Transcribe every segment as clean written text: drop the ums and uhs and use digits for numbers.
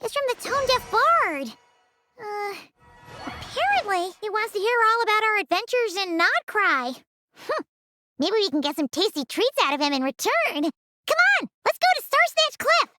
is from the tone-deaf bard. Apparently, he wants to hear all about our adventures in Nodcry. Maybe we can get some tasty treats out of him in return. Come on, let's go to Star Snatch Cliff!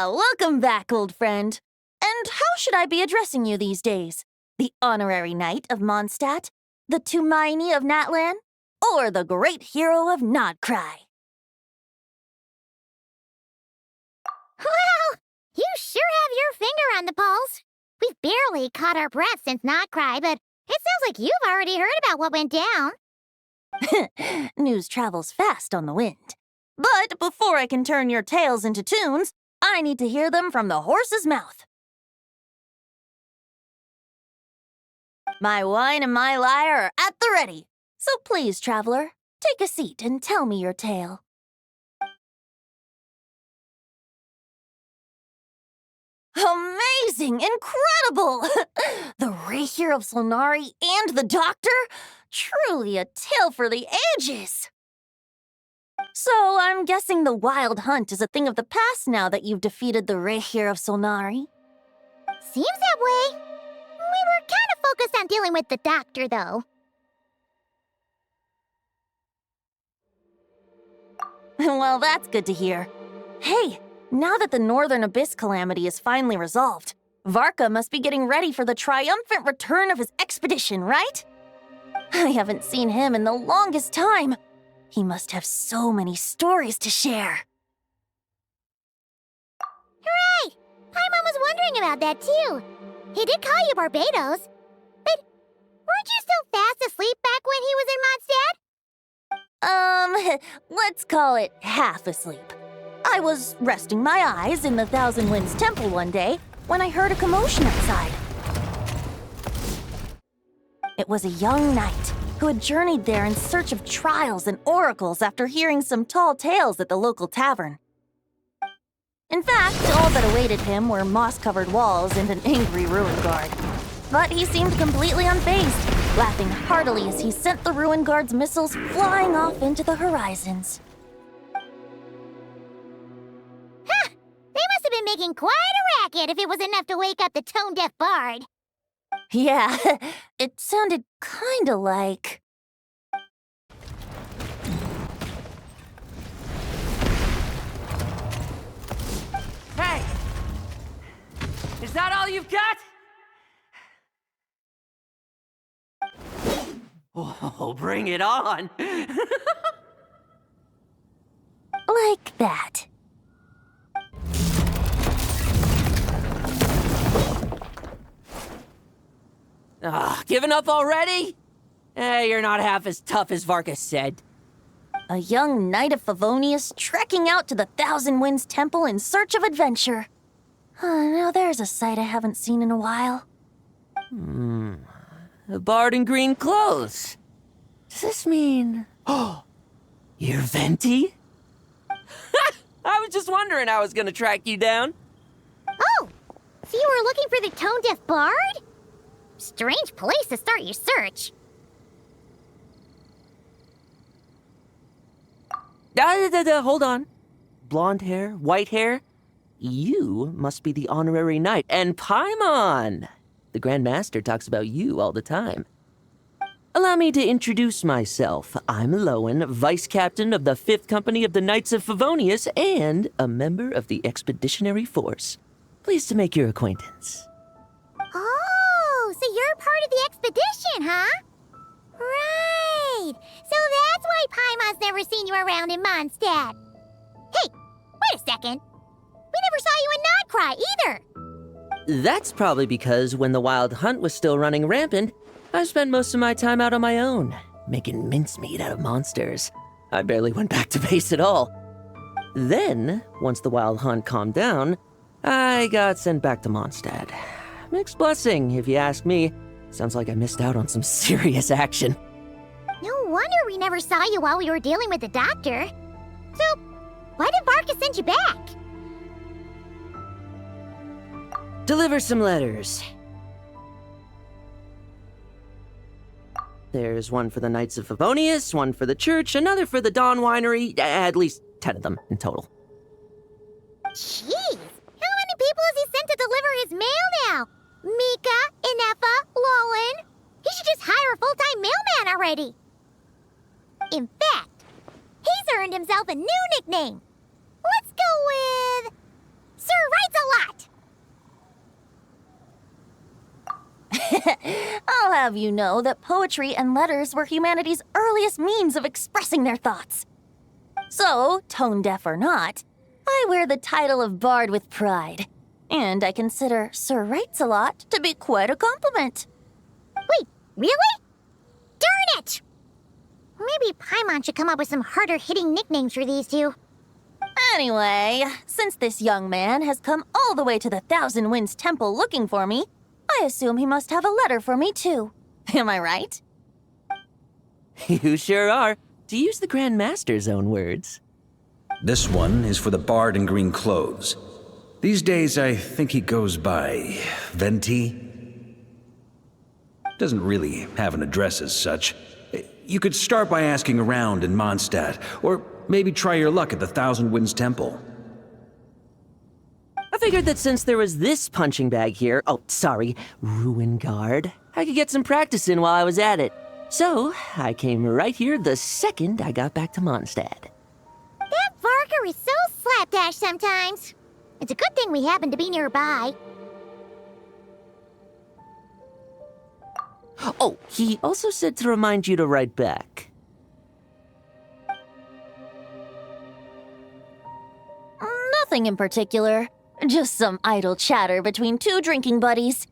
Welcome back, old friend. And how should I be addressing you these days? The honorary knight of Mondstadt? The Tumaini of Natlan? Or the great hero of Nodcry? Well, you sure have your finger on the pulse. We've barely caught our breath since Nodcry, but it sounds like you've already heard about what went down. News travels fast on the wind. But before I can turn your tales into tunes, I need to hear them from the horse's mouth. My wine and my lyre are at the ready. So please, traveler, take a seat and tell me your tale. Amazing! Incredible! The Rapier of Solnari and the Doctor? Truly a tale for the ages! So, I'm guessing the Wild Hunt is a thing of the past now that you've defeated the Rapier of Solnari? Seems that way. We were kind of focused on dealing with the Doctor, though. Well, that's good to hear. Hey, now that the Northern Abyss calamity is finally resolved, Varka must be getting ready for the triumphant return of his expedition, right? I haven't seen him in the longest time. He must have so many stories to share. Hooray! Paimon was wondering about that, too. He did call you Barbados. But weren't you still fast asleep back when he was in Mondstadt? Let's call it half asleep. I was resting my eyes in the Thousand Winds Temple one day when I heard a commotion outside. It was a young knight who had journeyed there in search of trials and oracles after hearing some tall tales at the local tavern. In fact, all that awaited him were moss-covered walls and an angry ruin guard. But he seemed completely unfazed, laughing heartily as he sent the ruin guard's missiles flying off into the horizons. Ha! They must have been making quite a racket if it was enough to wake up the tone-deaf bard. Yeah, it sounded kinda like... Hey! Is that all you've got? Oh, bring it on! like that. Giving up already? You're not half as tough as Varka said. A young knight of Favonius trekking out to the Thousand Winds Temple in search of adventure. Now there's a sight I haven't seen in a while. A bard in green clothes. Does this mean... Oh, you're Venti? I was just wondering I was gonna track you down. Oh, so you were looking for the tone-deaf bard? Strange place to start your search. Hold on. Blonde hair, white hair. You must be the honorary knight. And Paimon! The Grand Master talks about you all the time. Allow me to introduce myself. I'm Lowen, Vice Captain of the 5th Company of the Knights of Favonius and a member of the Expeditionary Force. Pleased to make your acquaintance. Oh, so you're part of the expedition, huh? Right. So that's why Paimon's never seen you around in Mondstadt. Hey, wait a second. We never saw you in Nodcry either. That's probably because when the Wild Hunt was still running rampant, I spent most of my time out on my own, making mincemeat out of monsters. I barely went back to base at all. Then, once the wild hunt calmed down, I got sent back to Mondstadt. Mixed blessing, if you ask me. Sounds like I missed out on some serious action. No wonder we never saw you while we were dealing with the doctor. So, why did Varka send you back? Deliver some letters. There's one for the Knights of Favonius, one for the church, another for the Dawn Winery, at least 10 of them in total. Jeez, how many people has he sent to deliver his mail now? Mika, Inefa, Lolan. He should just hire a full-time mailman already. In fact, he's earned himself a new nickname. Let's go with Sir Writes-A-Lot. I'll have you know that poetry and letters were humanity's earliest means of expressing their thoughts. So, tone-deaf or not, I wear the title of Bard with pride. And I consider Sir Writes-A-Lot to be quite a compliment. Wait, really? Darn it! Maybe Paimon should come up with some harder-hitting nicknames for these two. Anyway, since this young man has come all the way to the Thousand Winds Temple looking for me, I assume he must have a letter for me too. Am I right? You sure are, to use the Grand Master's own words. This one is for the bard in green clothes. These days, I think he goes by Venti. Doesn't really have an address as such. You could start by asking around in Mondstadt, or maybe try your luck at the Thousand Winds Temple. I figured that since there was this punching bag here, Ruin Guard, I could get some practice in while I was at it. So, I came right here the second I got back to Mondstadt. That Varka is so slapdash sometimes. It's a good thing we happen to be nearby. Oh, he also said to remind you to write back. Nothing in particular. Just some idle chatter between two drinking buddies.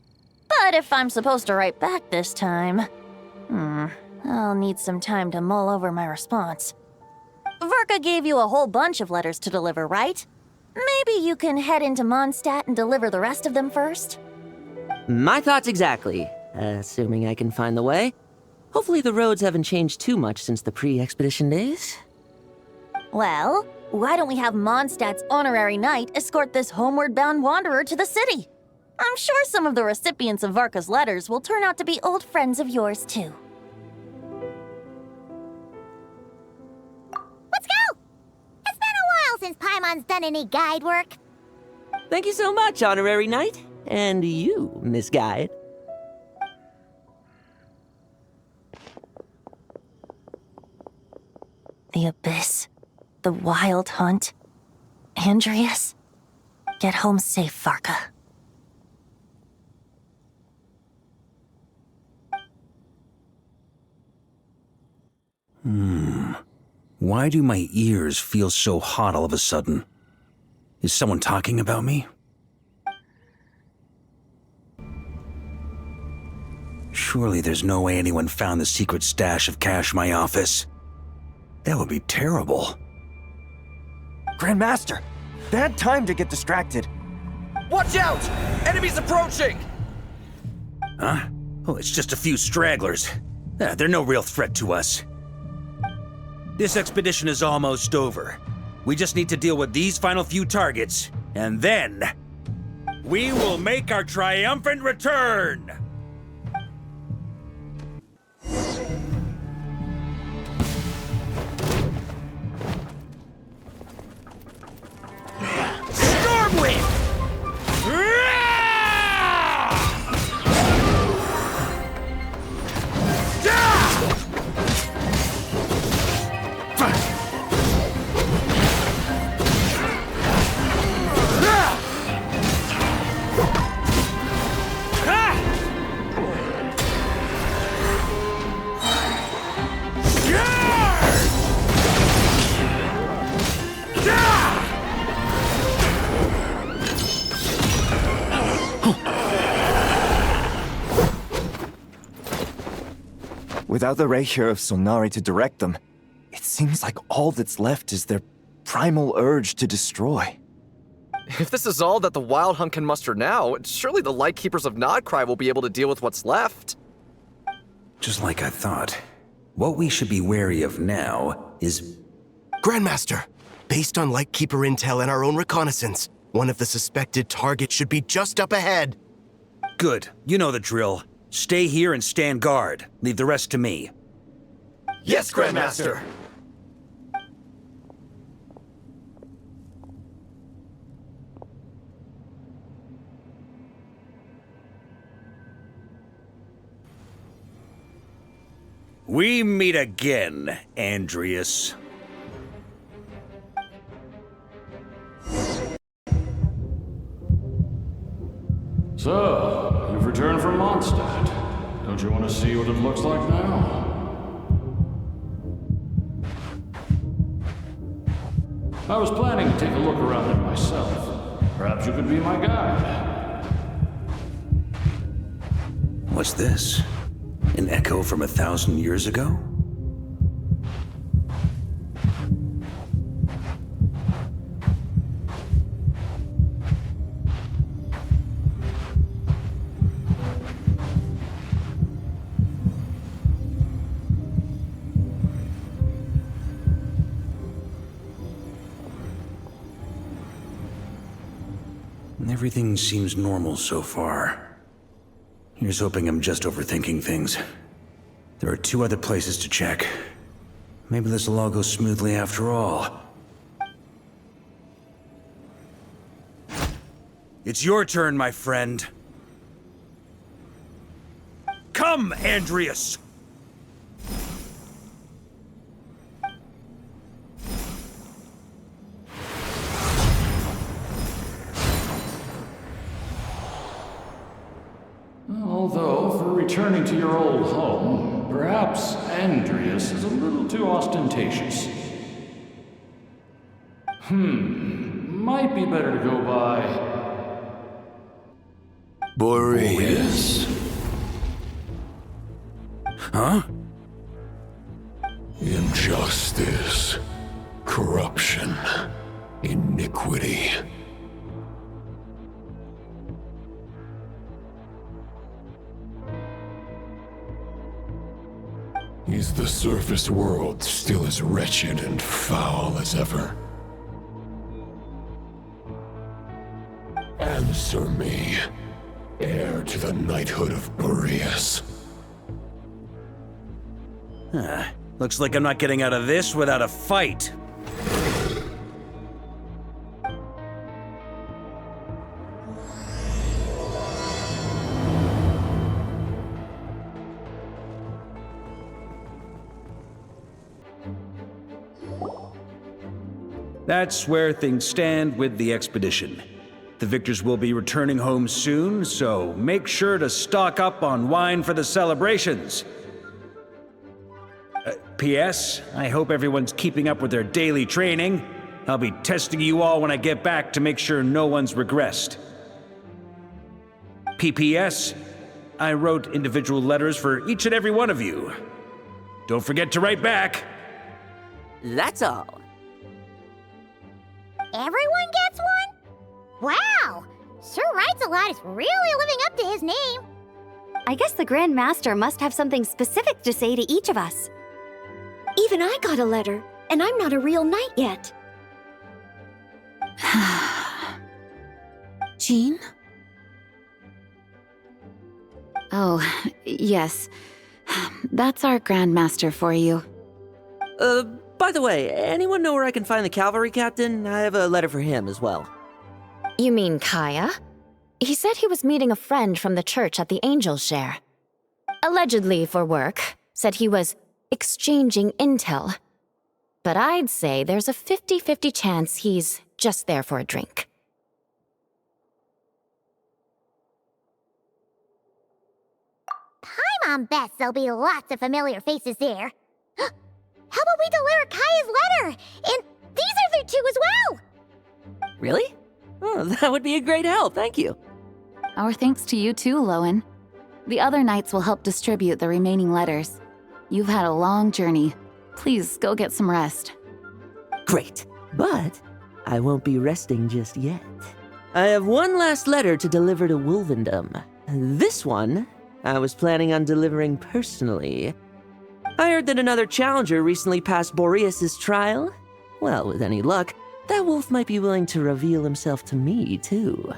But if I'm supposed to write back this time, I'll need some time to mull over my response. Varka gave you a whole bunch of letters to deliver, right? Maybe you can head into Mondstadt and deliver the rest of them first? My thoughts exactly, assuming I can find the way. Hopefully the roads haven't changed too much since the pre-expedition days. Well, why don't we have Mondstadt's honorary knight escort this homeward-bound wanderer to the city? I'm sure some of the recipients of Varka's letters will turn out to be old friends of yours, too. Let's go! It's been a while since Paimon's done any guide work. Thank you so much, honorary knight. And you, Miss Guide. The Abyss. The Wild Hunt. Andreas. Get home safe, Varka. Why do my ears feel so hot all of a sudden? Is someone talking about me? Surely there's no way anyone found the secret stash of cash in my office. That would be terrible. Grandmaster, bad time to get distracted. Watch out! Enemies approaching! Huh? Oh, it's just a few stragglers. They're no real threat to us. This expedition is almost over. We just need to deal with these final few targets, and then we will make our triumphant return! Stormwind! Without the Reikir of Solnari to direct them, it seems like all that's left is their primal urge to destroy. If this is all that the Wild Hunt can muster now, surely the Lightkeepers of Nodcry will be able to deal with what's left. Just like I thought. What we should be wary of now is... Grandmaster, based on Lightkeeper intel and our own reconnaissance, one of the suspected targets should be just up ahead. Good. You know the drill. Stay here and stand guard. Leave the rest to me. Yes, Grandmaster! We meet again, Andreas. So, you've returned from Mondstadt. Don't you want to see what it looks like now? I was planning to take a look around it myself. Perhaps you could be my guide. What's this? An echo from 1,000 years ago? Everything seems normal so far. Here's hoping I'm just overthinking things. There are 2 other places to check. Maybe this will all go smoothly after all. It's your turn, my friend. Come, Andreas! Although, for returning to your old home, perhaps Andreas is a little too ostentatious. Might be better to go by... Boreas. Huh? Injustice. Corruption. Iniquity. Is the surface world still as wretched and foul as ever? Answer me, heir to the knighthood of Boreas. Looks like I'm not getting out of this without a fight. That's where things stand with the expedition. The victors will be returning home soon, so make sure to stock up on wine for the celebrations. P.S. I hope everyone's keeping up with their daily training. I'll be testing you all when I get back to make sure no one's regressed. P.P.S. I wrote individual letters for each and every one of you. Don't forget to write back. That's all. Everyone gets one? Wow! Sir writes a lot is really living up to his name. I guess the Grand Master must have something specific to say to each of us. Even I got a letter, and I'm not a real knight yet. Jean? Oh, yes. That's our Grand Master for you. By the way, anyone know where I can find the cavalry captain? I have a letter for him as well. You mean Kaya? He said he was meeting a friend from the church at the Angel Share. Allegedly for work. Said he was exchanging intel. But I'd say there's a 50-50 chance he's just there for a drink. Paimon bets there'll be lots of familiar faces there. How about we deliver Kaya's letter? And these are there too as well! Really? Oh, that would be a great help, thank you. Our thanks to you too, Lowen. The other knights will help distribute the remaining letters. You've had a long journey. Please go get some rest. Great. But I won't be resting just yet. I have one last letter to deliver to Wolvendom. This one, I was planning on delivering personally. I heard that another challenger recently passed Boreas's trial. Well, with any luck, that wolf might be willing to reveal himself to me, too.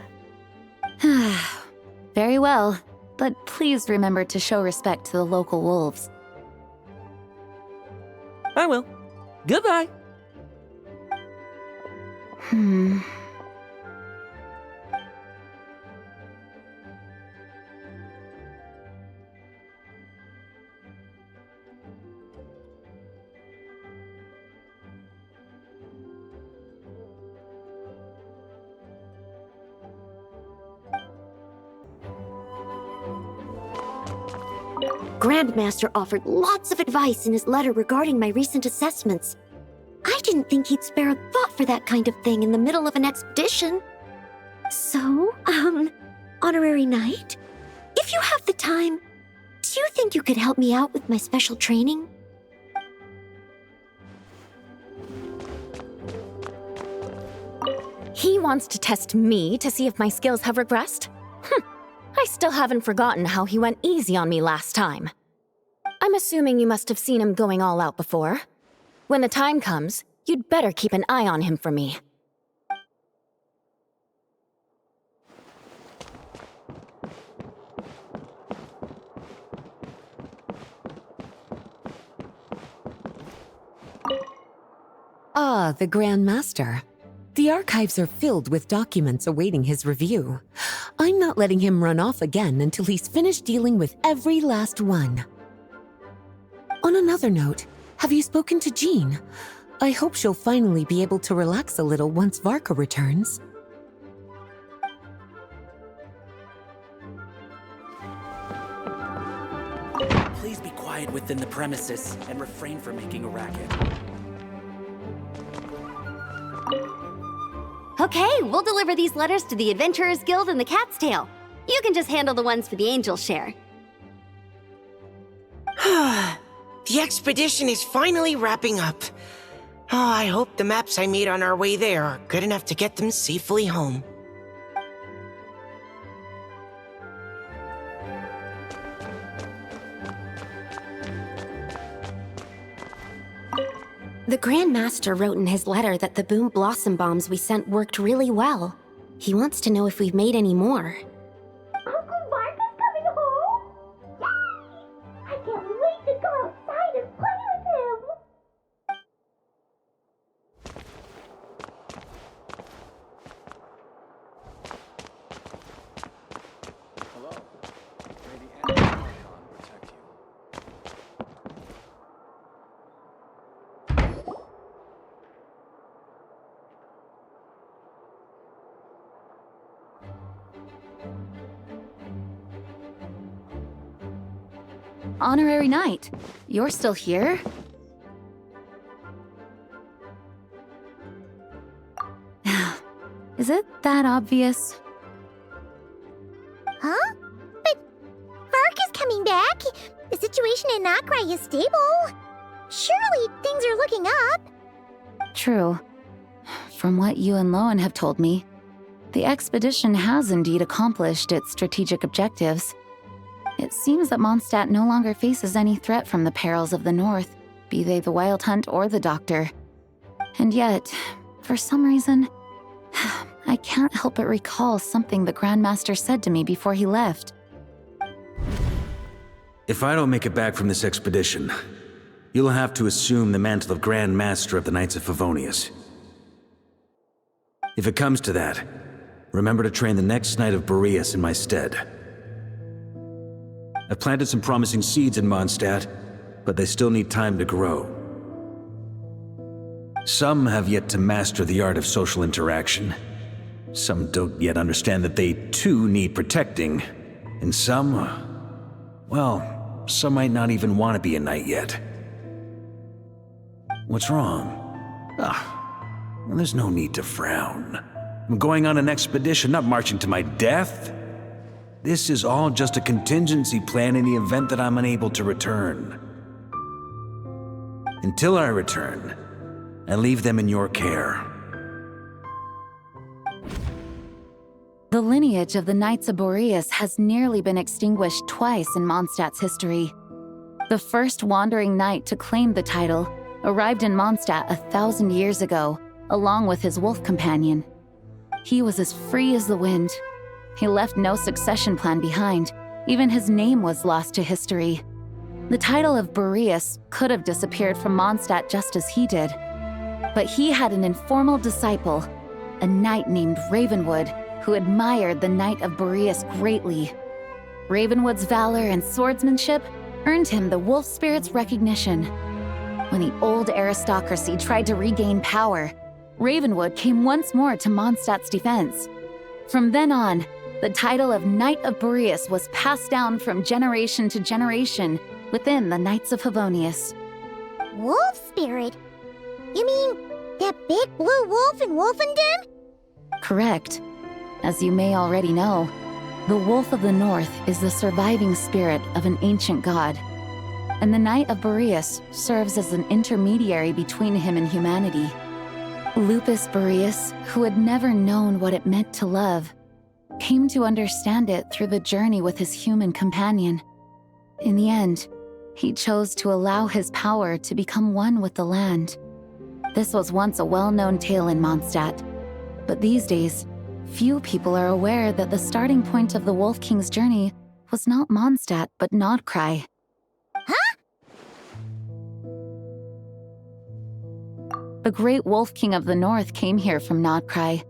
Very well, but please remember to show respect to the local wolves. I will. Goodbye. Grandmaster offered lots of advice in his letter regarding my recent assessments. I didn't think he'd spare a thought for that kind of thing in the middle of an expedition. So, Honorary Knight, if you have the time, do you think you could help me out with my special training? He wants to test me to see if my skills have regressed? I still haven't forgotten how he went easy on me last time. I'm assuming you must have seen him going all out before. When the time comes, you'd better keep an eye on him for me. Ah, the Grand Master. The archives are filled with documents awaiting his review. I'm not letting him run off again until he's finished dealing with every last one. On another note, have you spoken to Jean? I hope she'll finally be able to relax a little once Varka returns. Please be quiet within the premises and refrain from making a racket. Okay, we'll deliver these letters to the Adventurers Guild and the Cat's Tail. You can just handle the ones for the Angel Share. The expedition is finally wrapping up. Oh, I hope the maps I made on our way there are good enough to get them safely home. The Grand Master wrote in his letter that the Boom Blossom bombs we sent worked really well. He wants to know if we've made any more. Uncle Varka's coming home? Yay! I can't wait to go outside and play with him! Hello. May the Icon protect you. Honorary Knight, you're still here? Is it that obvious? Huh? But Varka's coming back. The situation in Nokrai is stable. Surely things are looking up. True. From what you and Lowen have told me, the expedition has indeed accomplished its strategic objectives. It seems that Mondstadt no longer faces any threat from the perils of the North, be they the Wild Hunt or the Doctor. And yet, for some reason, I can't help but recall something the Grandmaster said to me before he left. If I don't make it back from this expedition, you'll have to assume the mantle of Grand Master of the Knights of Favonius. If it comes to that, remember to train the next Knight of Boreas in my stead. I've planted some promising seeds in Mondstadt, but they still need time to grow. Some have yet to master the art of social interaction. Some don't yet understand that they too need protecting. And some, well, some might not even want to be a knight yet. What's wrong? Well, there's no need to frown. I'm going on an expedition, not marching to my death. This is all just a contingency plan in the event that I'm unable to return. Until I return, I leave them in your care. The lineage of the Knights of Boreas has nearly been extinguished twice in Mondstadt's history. The first wandering knight to claim the title arrived in Mondstadt 1,000 years ago, along with his wolf companion. He was as free as the wind. He left no succession plan behind. Even his name was lost to history. The title of Boreas could have disappeared from Mondstadt just as he did. But he had an informal disciple, a knight named Ravenwood, who admired the Knight of Boreas greatly. Ravenwood's valor and swordsmanship earned him the wolf spirit's recognition. When the old aristocracy tried to regain power, Ravenwood came once more to Mondstadt's defense. From then on, the title of Knight of Boreas was passed down from generation to generation within the Knights of Favonius. Wolf spirit? You mean that big blue wolf in Wolfenden? Correct. As you may already know, the Wolf of the North is the surviving spirit of an ancient god, and the Knight of Boreas serves as an intermediary between him and humanity. Lupus Boreas, who had never known what it meant to love, came to understand it through the journey with his human companion. In the end, he chose to allow his power to become one with the land. This was once a well-known tale in Mondstadt, but these days, few people are aware that the starting point of the Wolf King's journey was not Mondstadt, but Nodcry. Huh? The great Wolf King of the North came here from Nodcry,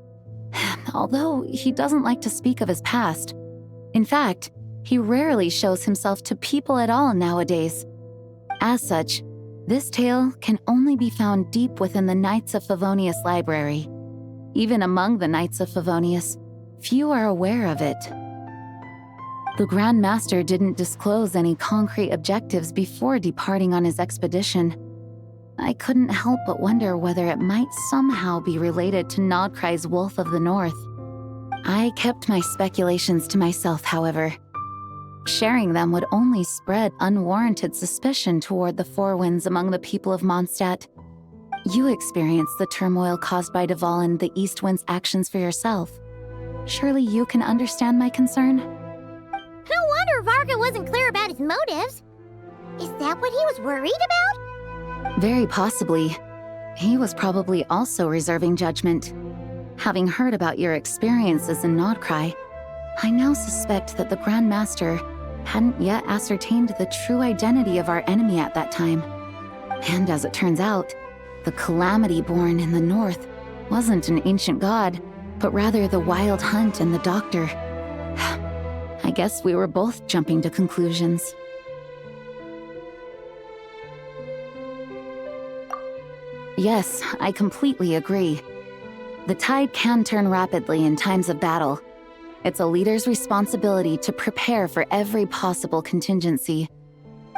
although he doesn't like to speak of his past. In fact, he rarely shows himself to people at all nowadays. As such, this tale can only be found deep within the Knights of Favonius library. Even among the Knights of Favonius, few are aware of it. The Grand Master didn't disclose any concrete objectives before departing on his expedition. I couldn't help but wonder whether it might somehow be related to Nodcry's Wolf of the North. I kept my speculations to myself, however. Sharing them would only spread unwarranted suspicion toward the Four Winds among the people of Mondstadt. You experienced the turmoil caused by Dvalin the East Wind's actions for yourself. Surely you can understand my concern? No wonder Varka wasn't clear about his motives. Is that what he was worried about? Very possibly. He was probably also reserving judgment. Having heard about your experiences in Nodcry, I now suspect that the Grand Master hadn't yet ascertained the true identity of our enemy at that time. And as it turns out, the Calamity born in the north wasn't an ancient god, but rather the Wild Hunt and the Doctor. I guess we were both jumping to conclusions. Yes, I completely agree. The tide can turn rapidly in times of battle. It's a leader's responsibility to prepare for every possible contingency.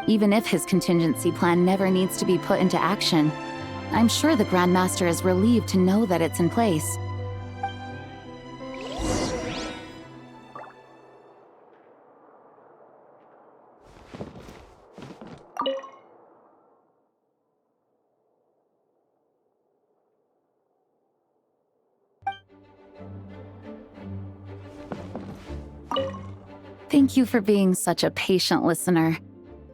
Even if his contingency plan never needs to be put into action, I'm sure the Grand Master is relieved to know that it's in place. Thank you for being such a patient listener.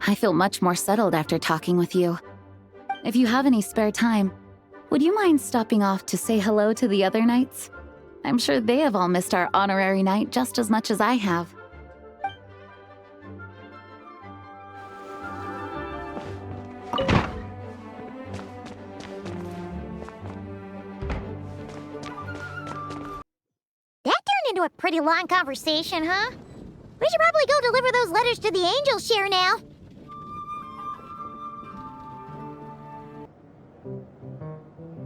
I feel much more settled after talking with you. If you have any spare time, would you mind stopping off to say hello to the other knights? I'm sure they have all missed our honorary knight just as much as I have. That turned into a pretty long conversation, huh? We should probably go deliver those letters to the Angel Share now.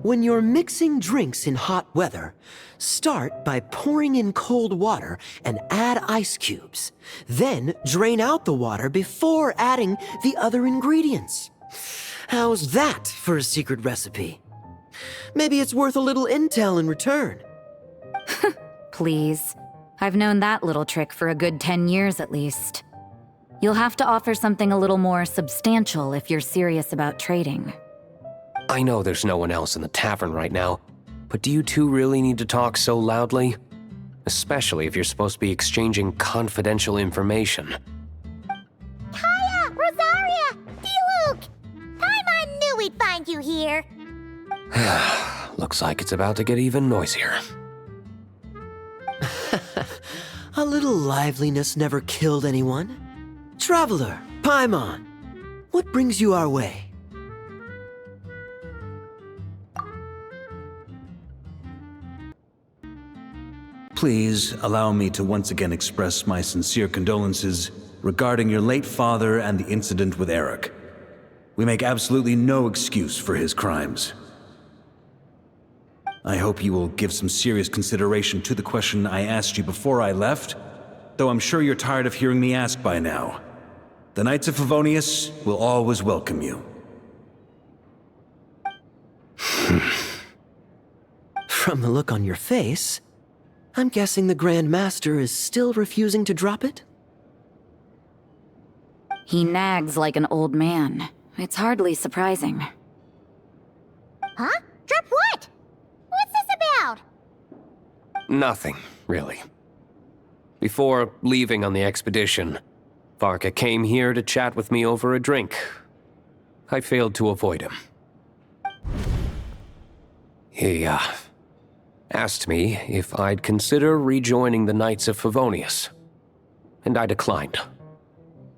When you're mixing drinks in hot weather, start by pouring in cold water and add ice cubes. Then drain out the water before adding the other ingredients. How's that for a secret recipe? Maybe it's worth a little intel in return. Please. I've known that little trick for a good 10 years at least. You'll have to offer something a little more substantial if you're serious about trading. I know there's no one else in the tavern right now, but do you two really need to talk so loudly? especially if you're supposed to be exchanging confidential information. Kaya! Rosaria! D-Luke! Paimon knew we'd find you here. Looks like it's about to get even noisier. A little liveliness never killed anyone. Traveler, Paimon, what brings you our way? Please allow me to once again express my sincere condolences regarding your late father and the incident with Eric. We make absolutely no excuse for his crimes. I hope you will give some serious consideration to the question I asked you before I left, though I'm sure you're tired of hearing me ask by now. The Knights of Favonius will always welcome you. From the look on your face, I'm guessing the Grand Master is still refusing to drop it? He nags like an old man. It's hardly surprising. Huh? Drop what? What's this about? Nothing, really. Before leaving on the expedition, Varka came here to chat with me over a drink. I failed to avoid him. He, asked me if I'd consider rejoining the Knights of Favonius, and I declined.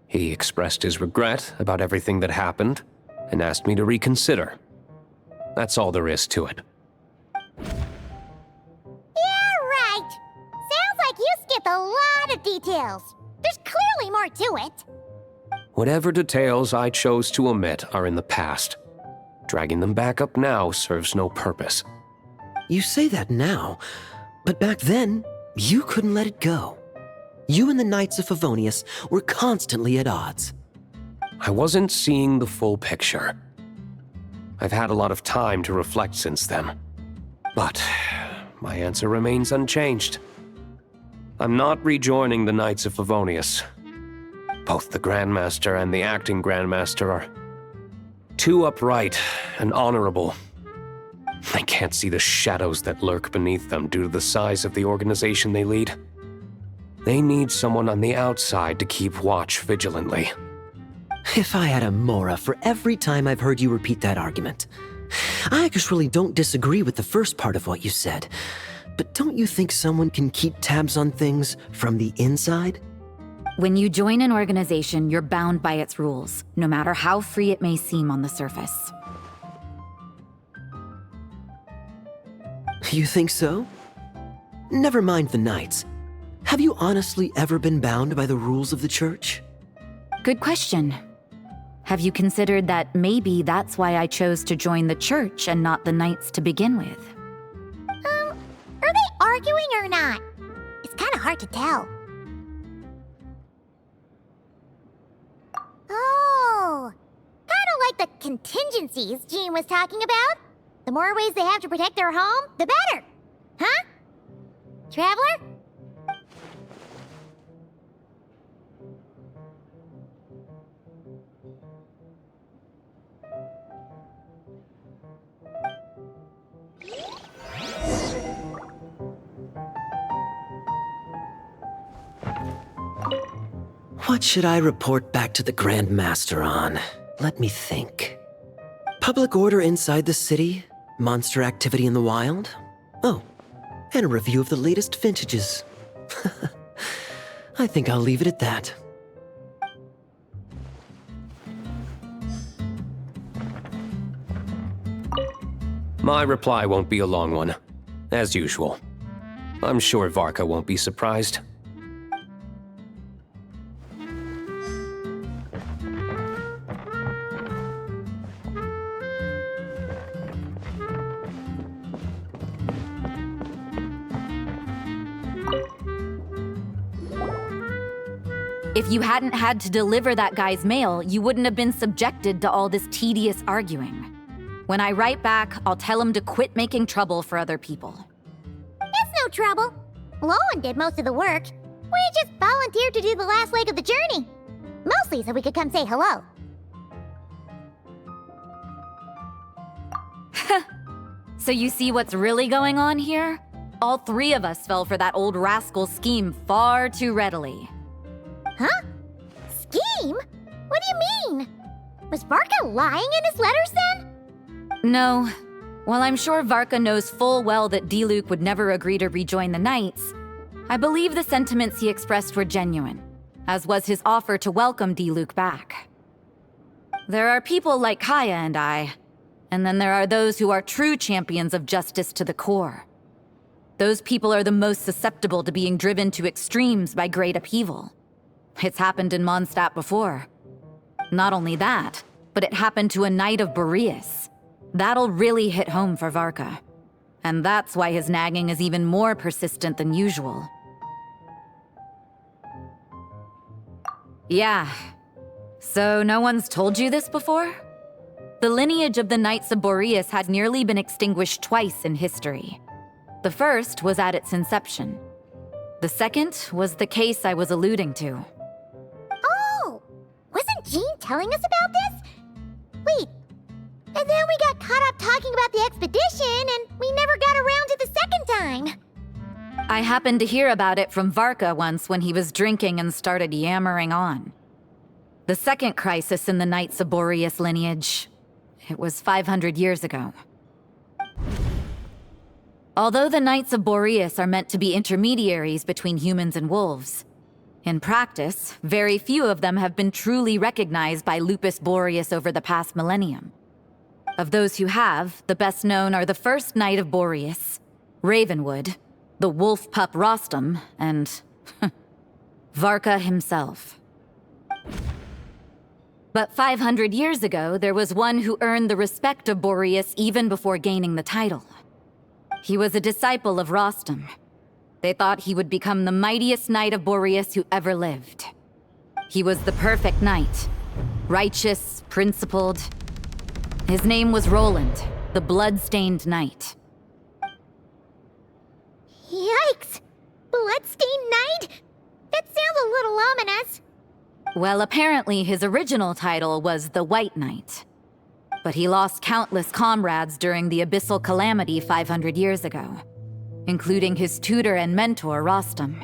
He expressed his regret about everything that happened, and asked me to reconsider. That's all there is to it. Yeah, right. Sounds like you skipped a lot of details. There's clearly more to it. Whatever details I chose to omit are in the past. Dragging them back up now serves no purpose. You say that now, but back then, you couldn't let it go. You and the Knights of Favonius were constantly at odds. I wasn't seeing the full picture. I've had a lot of time to reflect since then. But my answer remains unchanged. I'm not rejoining the Knights of Favonius. Both the Grandmaster and the acting Grandmaster are too upright and honorable. I can't see the shadows that lurk beneath them due to the size of the organization they lead. They need someone on the outside to keep watch vigilantly. If I had a Mora for every time I've heard you repeat that argument. I actually don't disagree with the first part of what you said, but don't you think someone can keep tabs on things from the inside? When you join an organization, you're bound by its rules, no matter how free it may seem on the surface. You think so? Never mind the Knights. Have you honestly ever been bound by the rules of the Church? Good question. Have you considered that maybe that's why I chose to join the Church and not the Knights to begin with? Are they arguing or not? It's kind of hard to tell. Oh, kind of like the contingencies Jean was talking about. The more ways they have to protect their home, the better. Huh? Traveler? What should I report back to the Grand Master on? Let me think. Public order inside the city? Monster activity in the wild? Oh, and a review of the latest vintages. I think I'll leave it at that. My reply won't be a long one, as usual. I'm sure Varka won't be surprised. If you hadn't had to deliver that guy's mail, you wouldn't have been subjected to all this tedious arguing. When I write back, I'll tell him to quit making trouble for other people. It's no trouble. Lowen did most of the work. We just volunteered to do the last leg of the journey. Mostly so we could come say hello. So you see what's really going on here? All three of us fell for that old rascal's scheme far too readily. Huh? Scheme? What do you mean? Was Varka lying in his letters then? No. While I'm sure Varka knows full well that Diluc would never agree to rejoin the Knights, I believe the sentiments he expressed were genuine, as was his offer to welcome Diluc back. There are people like Kaya and I, and then there are those who are true champions of justice to the core. Those people are the most susceptible to being driven to extremes by great upheaval. It's happened in Mondstadt before. Not only that, but it happened to a Knight of Boreas. That'll really hit home for Varka. And that's why his nagging is even more persistent than usual. Yeah. So no one's told you this before? The lineage of the Knights of Boreas had nearly been extinguished twice in history. The first was at its inception. The second was the case I was alluding to. Oh! Wasn't Jean telling us about this? Wait, and then we got caught up talking about the expedition, and we never got around to the second time. I happened to hear about it from Varka once when he was drinking and started yammering on. The second crisis in the Knights of Boreas lineage. It was 500 years ago. Although the Knights of Boreas are meant to be intermediaries between humans and wolves, in practice, very few of them have been truly recognized by Lupus Boreas over the past millennium. Of those who have, the best known are the first Knight of Boreas, Ravenwood, the wolf pup Rostam, and Varka himself. But 500 years ago, there was one who earned the respect of Boreas even before gaining the title. He was a disciple of Rostam. They thought he would become the mightiest Knight of Boreas who ever lived. He was the perfect knight. Righteous, principled. His name was Roland, the blood-stained knight. Yikes! Bloodstained Knight? That sounds a little ominous. Well, apparently his original title was the White Knight. But he lost countless comrades during the Abyssal Calamity 500 years ago, including his tutor and mentor, Rostam.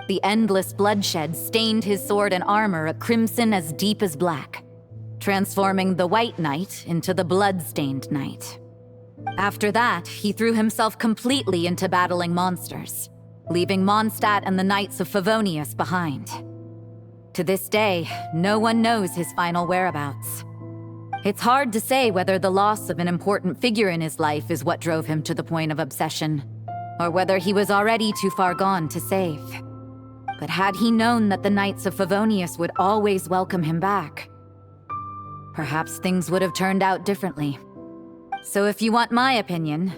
The endless bloodshed stained his sword and armor a crimson as deep as black, transforming the White Knight into the Blood-Stained Knight. After that, he threw himself completely into battling monsters, leaving Mondstadt and the Knights of Favonius behind. To this day, no one knows his final whereabouts. It's hard to say whether the loss of an important figure in his life is what drove him to the point of obsession, or whether he was already too far gone to save. But had he known that the Knights of Favonius would always welcome him back, perhaps things would have turned out differently. So if you want my opinion,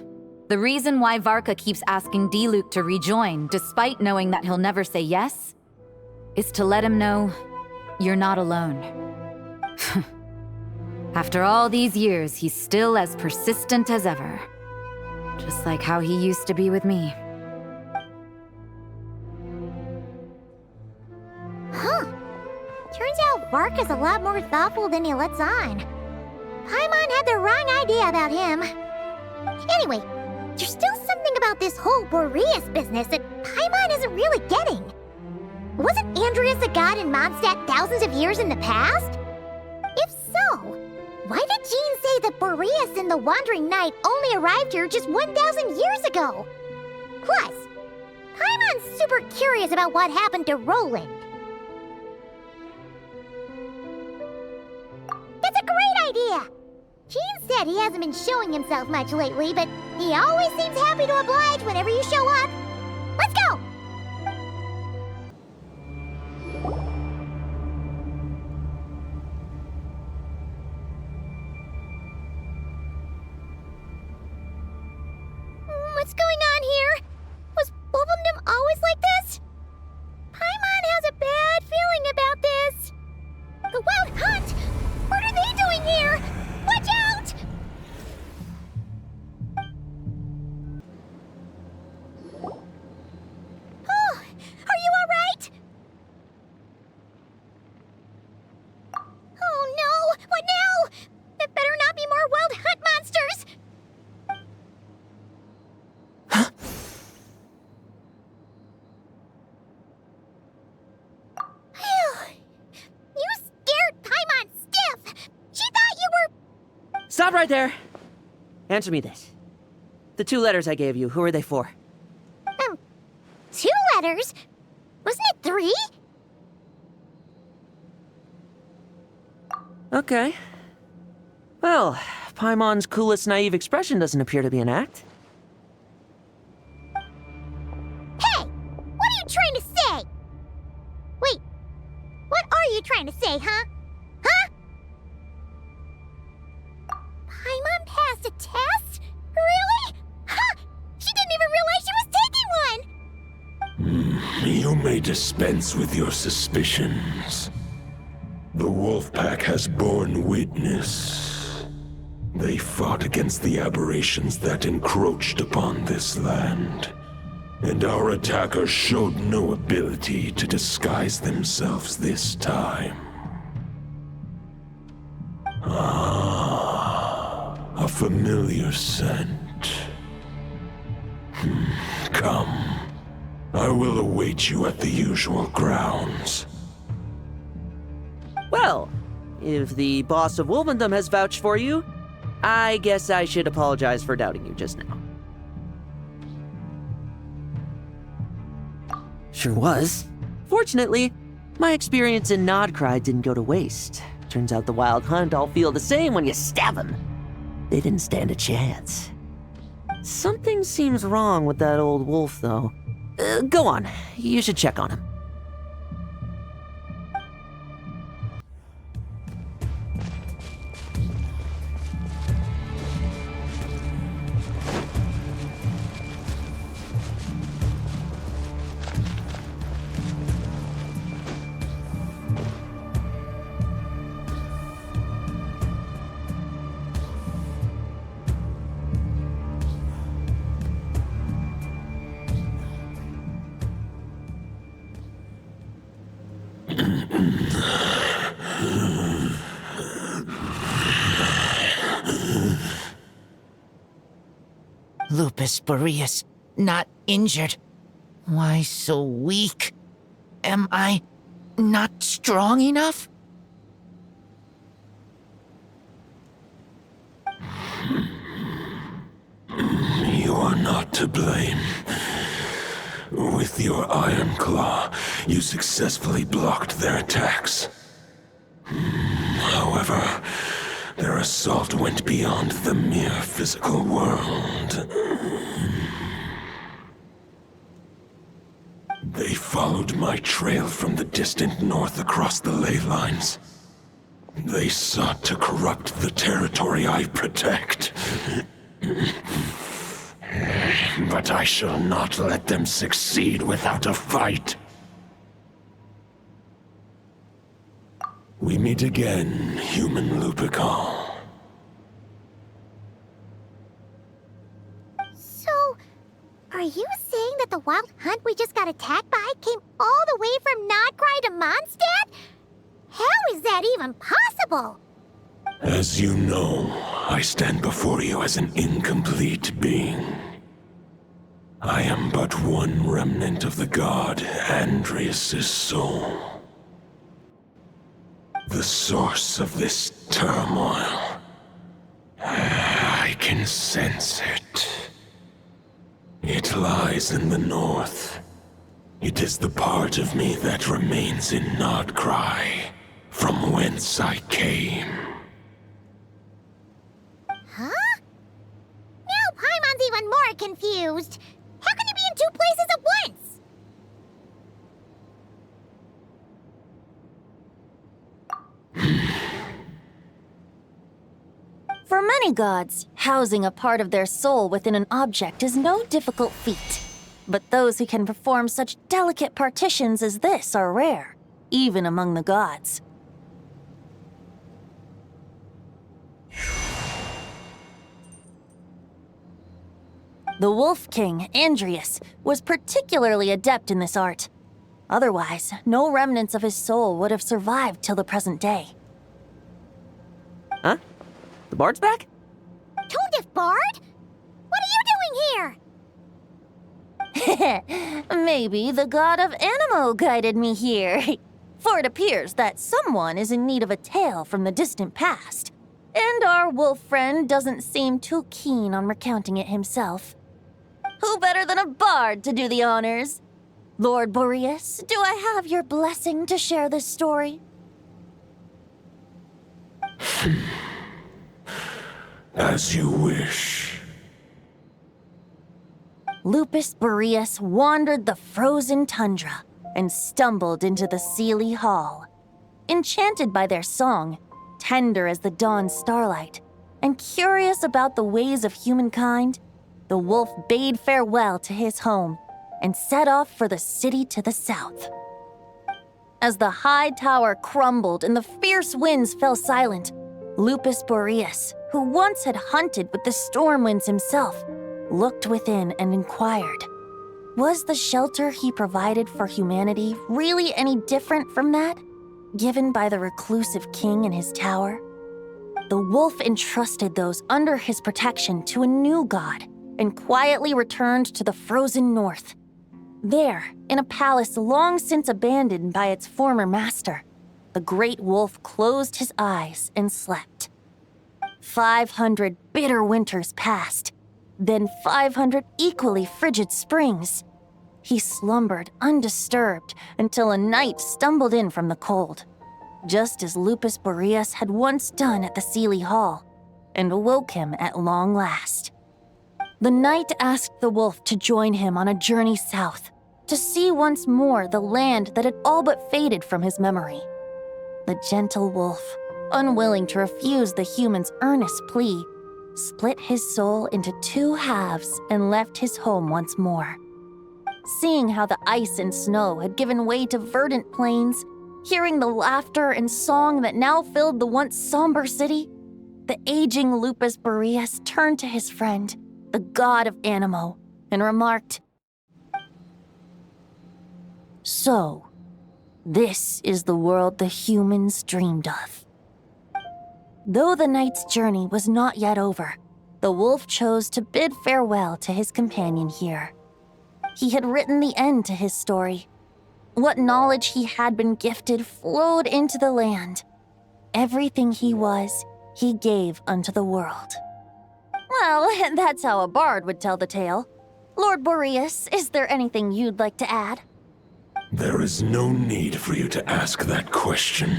the reason why Varka keeps asking Diluc to rejoin, despite knowing that he'll never say yes, is to let him know you're not alone. After all these years, he's still as persistent as ever. Just like how he used to be with me. Huh. Turns out Varka's a lot more thoughtful than he lets on. Paimon had the wrong idea about him. Anyway, there's still something about this whole Boreas business that Paimon isn't really getting. Wasn't Andreas a god in Mondstadt thousands of years in the past? If so, why did Jean say that Boreas and the Wandering Knight only arrived here just 1,000 years ago? Plus, Paimon's super curious about what happened to Roland. That's a great idea! Jean said he hasn't been showing himself much lately, but he always seems happy to oblige whenever you show up. Let's go! What's going on here? Was Bulbumdum always like this? Paimon has a bad feeling about this. The Wild Hunt? What are they doing here? Watch out! Stop right there. Answer me this. The 2 letters I gave you, who are they for? 2 letters? Wasn't it 3? Okay. Well, Paimon's coolest naive expression doesn't appear to be an act. Hey! What are you trying to say? Wait, what are you trying to say, huh? Huh? Paimon passed a test? Really? Huh! She didn't even realize she was taking one! You may dispense with your suspicions. The wolf pack has borne witness. They fought against the aberrations that encroached upon this land, and our attackers showed no ability to disguise themselves this time. A familiar scent. Come. I will await you at the usual grounds. Well, if the boss of Wolvendom has vouched for you, I guess I should apologize for doubting you just now. Sure was. Fortunately, my experience in Nodcry didn't go to waste. Turns out the Wild Hunt all feel the same when you stab them. They didn't stand a chance. Something seems wrong with that old wolf, though. Go on. You should check on him. Lupus Boreas, not injured. Why so weak? Am I not strong enough? You are not to blame. With your Iron Claw, you successfully blocked their attacks. However, their assault went beyond the mere physical world. They followed my trail from the distant north across the ley lines. They sought to corrupt the territory I protect. But I shall not let them succeed without a fight. We meet again, human Lupical. So, are you saying that the Wild Hunt we just got attacked by came all the way from Nodcry to Mondstadt? How is that even possible? As you know, I stand before you as an incomplete being. I am but one remnant of the god Andrias' soul. The source of this turmoil. I can sense it. It lies in the north. It is the part of me that remains in Nodcry, from whence I came. Huh? Now Paimon's even more confused. How can he be in 2 places at once? For many gods, housing a part of their soul within an object is no difficult feat. But those who can perform such delicate partitions as this are rare, even among the gods. The Wolf King, Andrias, was particularly adept in this art. Otherwise, no remnants of his soul would have survived till the present day. Huh? The bard's back? Toadif Bard? What are you doing here? Maybe the god of Animo guided me here. For it appears that someone is in need of a tale from the distant past. And our wolf friend doesn't seem too keen on recounting it himself. Who better than a bard to do the honors? Lord Boreas, do I have your blessing to share this story? As you wish. Lupus Boreas wandered the frozen tundra and stumbled into the Seelie Hall. Enchanted by their song, tender as the dawn starlight, and curious about the ways of humankind, the wolf bade farewell to his home and set off for the city to the south. As the high tower crumbled and the fierce winds fell silent, Lupus Boreas, who once had hunted with the storm winds himself, looked within and inquired, was the shelter he provided for humanity really any different from that given by the reclusive king in his tower? The wolf entrusted those under his protection to a new god and quietly returned to the frozen north. There, in a palace long since abandoned by its former master, the great wolf closed his eyes and slept. 500 bitter winters passed, then 500 equally frigid springs. He slumbered undisturbed until a night stumbled in from the cold, just as Lupus Boreas had once done at the Seelie Hall, and awoke him at long last. The night asked the wolf to join him on a journey south, to see once more the land that had all but faded from his memory. The gentle wolf, unwilling to refuse the human's earnest plea, split his soul into two halves and left his home once more. Seeing how the ice and snow had given way to verdant plains, hearing the laughter and song that now filled the once somber city, the aging Lupus Boreas turned to his friend, the god of Animo, and remarked, "So, this is the world the humans dreamed of." Though the night's journey was not yet over, the wolf chose to bid farewell to his companion here. He had written the end to his story. What knowledge he had been gifted flowed into the land. Everything he was, he gave unto the world. Well, that's how a bard would tell the tale. Lord Boreas, is there anything you'd like to add? There is no need for you to ask that question.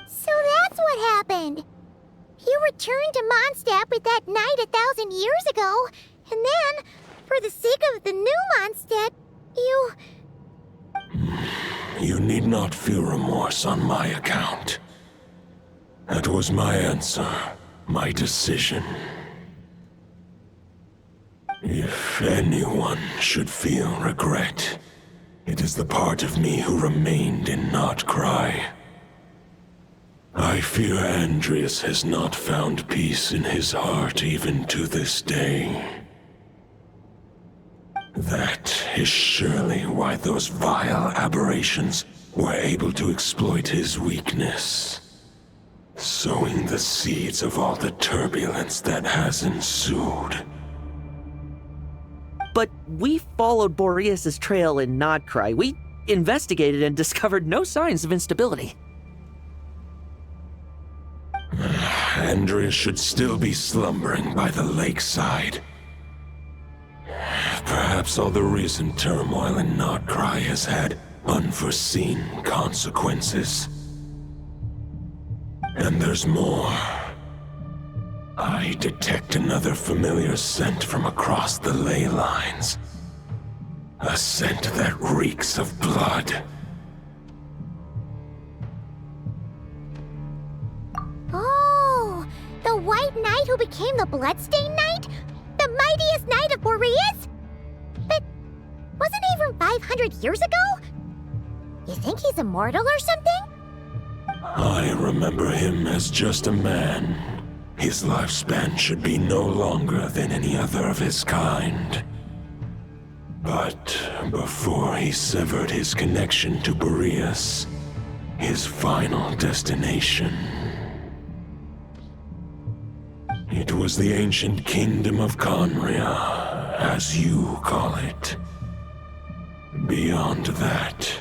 So that's what happened. You returned to Mondstadt with that knight 1,000 years ago, and then, for the sake of the new Mondstadt, you... You need not feel remorse on my account. That was my answer, my decision. If anyone should feel regret, it is the part of me who remained in Notcry. I fear Andreas has not found peace in his heart even to this day. That is surely why those vile aberrations were able to exploit his weakness, sowing the seeds of all the turbulence that has ensued. But we followed Boreas' trail in Nodcry. We investigated and discovered no signs of instability. Andreas should still be slumbering by the lakeside. Perhaps all the recent turmoil in Notcry has had unforeseen consequences. And there's more. I detect another familiar scent from across the ley lines. A scent that reeks of blood. Oh, the White Knight who became the Bloodstained Knight? The mightiest knight of Boreas? But wasn't he from 500 years ago? You think he's immortal or something? I remember him as just a man. His lifespan should be no longer than any other of his kind. But before he severed his connection to Boreas, his final destination, it was the ancient kingdom of Conria, as you call it. Beyond that,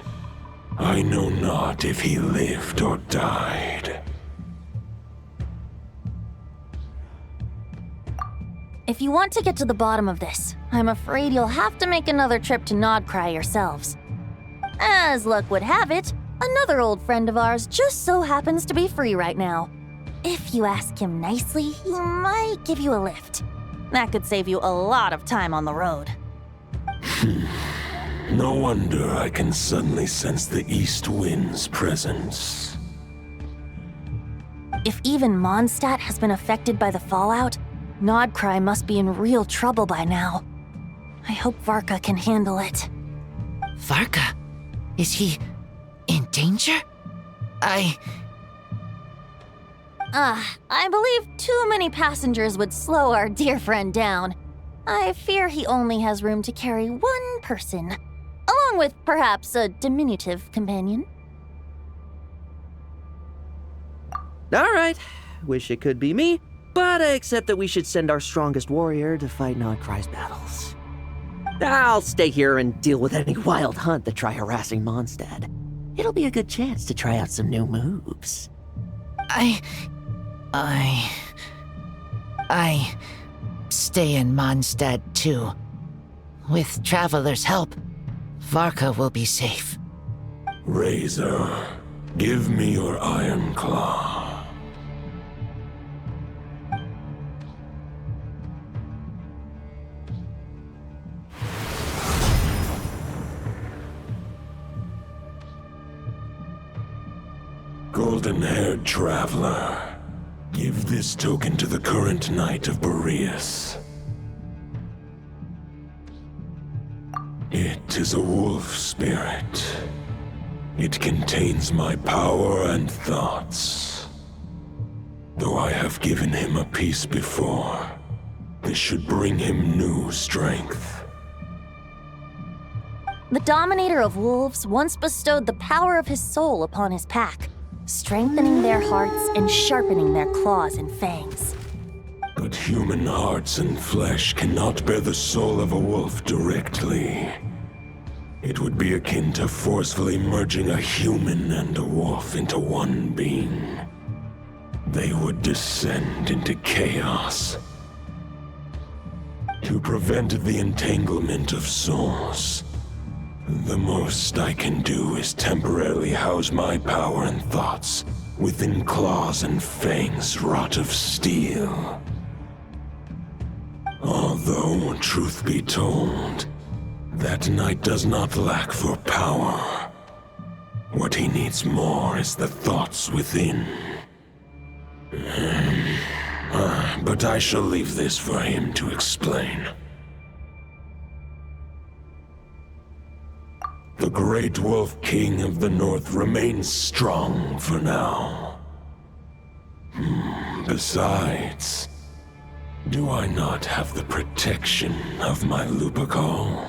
I know not if he lived or died. If you want to get to the bottom of this, I'm afraid you'll have to make another trip to Nodcry yourselves. As luck would have it, another old friend of ours just so happens to be free right now. If you ask him nicely, he might give you a lift. That could save you a lot of time on the road. No wonder I can suddenly sense the east wind's presence. If even Mondstadt has been affected by the fallout, Nodcry must be in real trouble by now. I hope Varka can handle it. Varka? Is he in danger? I believe too many passengers would slow our dear friend down. I fear he only has room to carry one person, along with perhaps a diminutive companion. All right. Wish it could be me, but I accept that we should send our strongest warrior to fight Nodcry's battles. I'll stay here and deal with any wild hunt that try harassing Mondstadt. It'll be a good chance to try out some new moves. I stay in Mondstadt too. With Traveler's help, Varka will be safe. Razor, give me your iron claw. Golden-haired traveler, give this token to the current knight of Boreas. It is a wolf spirit. It contains my power and thoughts. Though I have given him a piece before, this should bring him new strength. The Dominator of Wolves once bestowed the power of his soul upon his pack, strengthening their hearts and sharpening their claws and fangs. But human hearts and flesh cannot bear the soul of a wolf directly. It would be akin to forcefully merging a human and a wolf into one being. They would descend into chaos. To prevent the entanglement of souls, the most I can do is temporarily house my power and thoughts within claws and fangs wrought of steel. Although, truth be told, that knight does not lack for power. What he needs more is the thoughts within. But I shall leave this for him to explain. The Great Wolf King of the North remains strong for now. Besides, do I not have the protection of my Lupacol?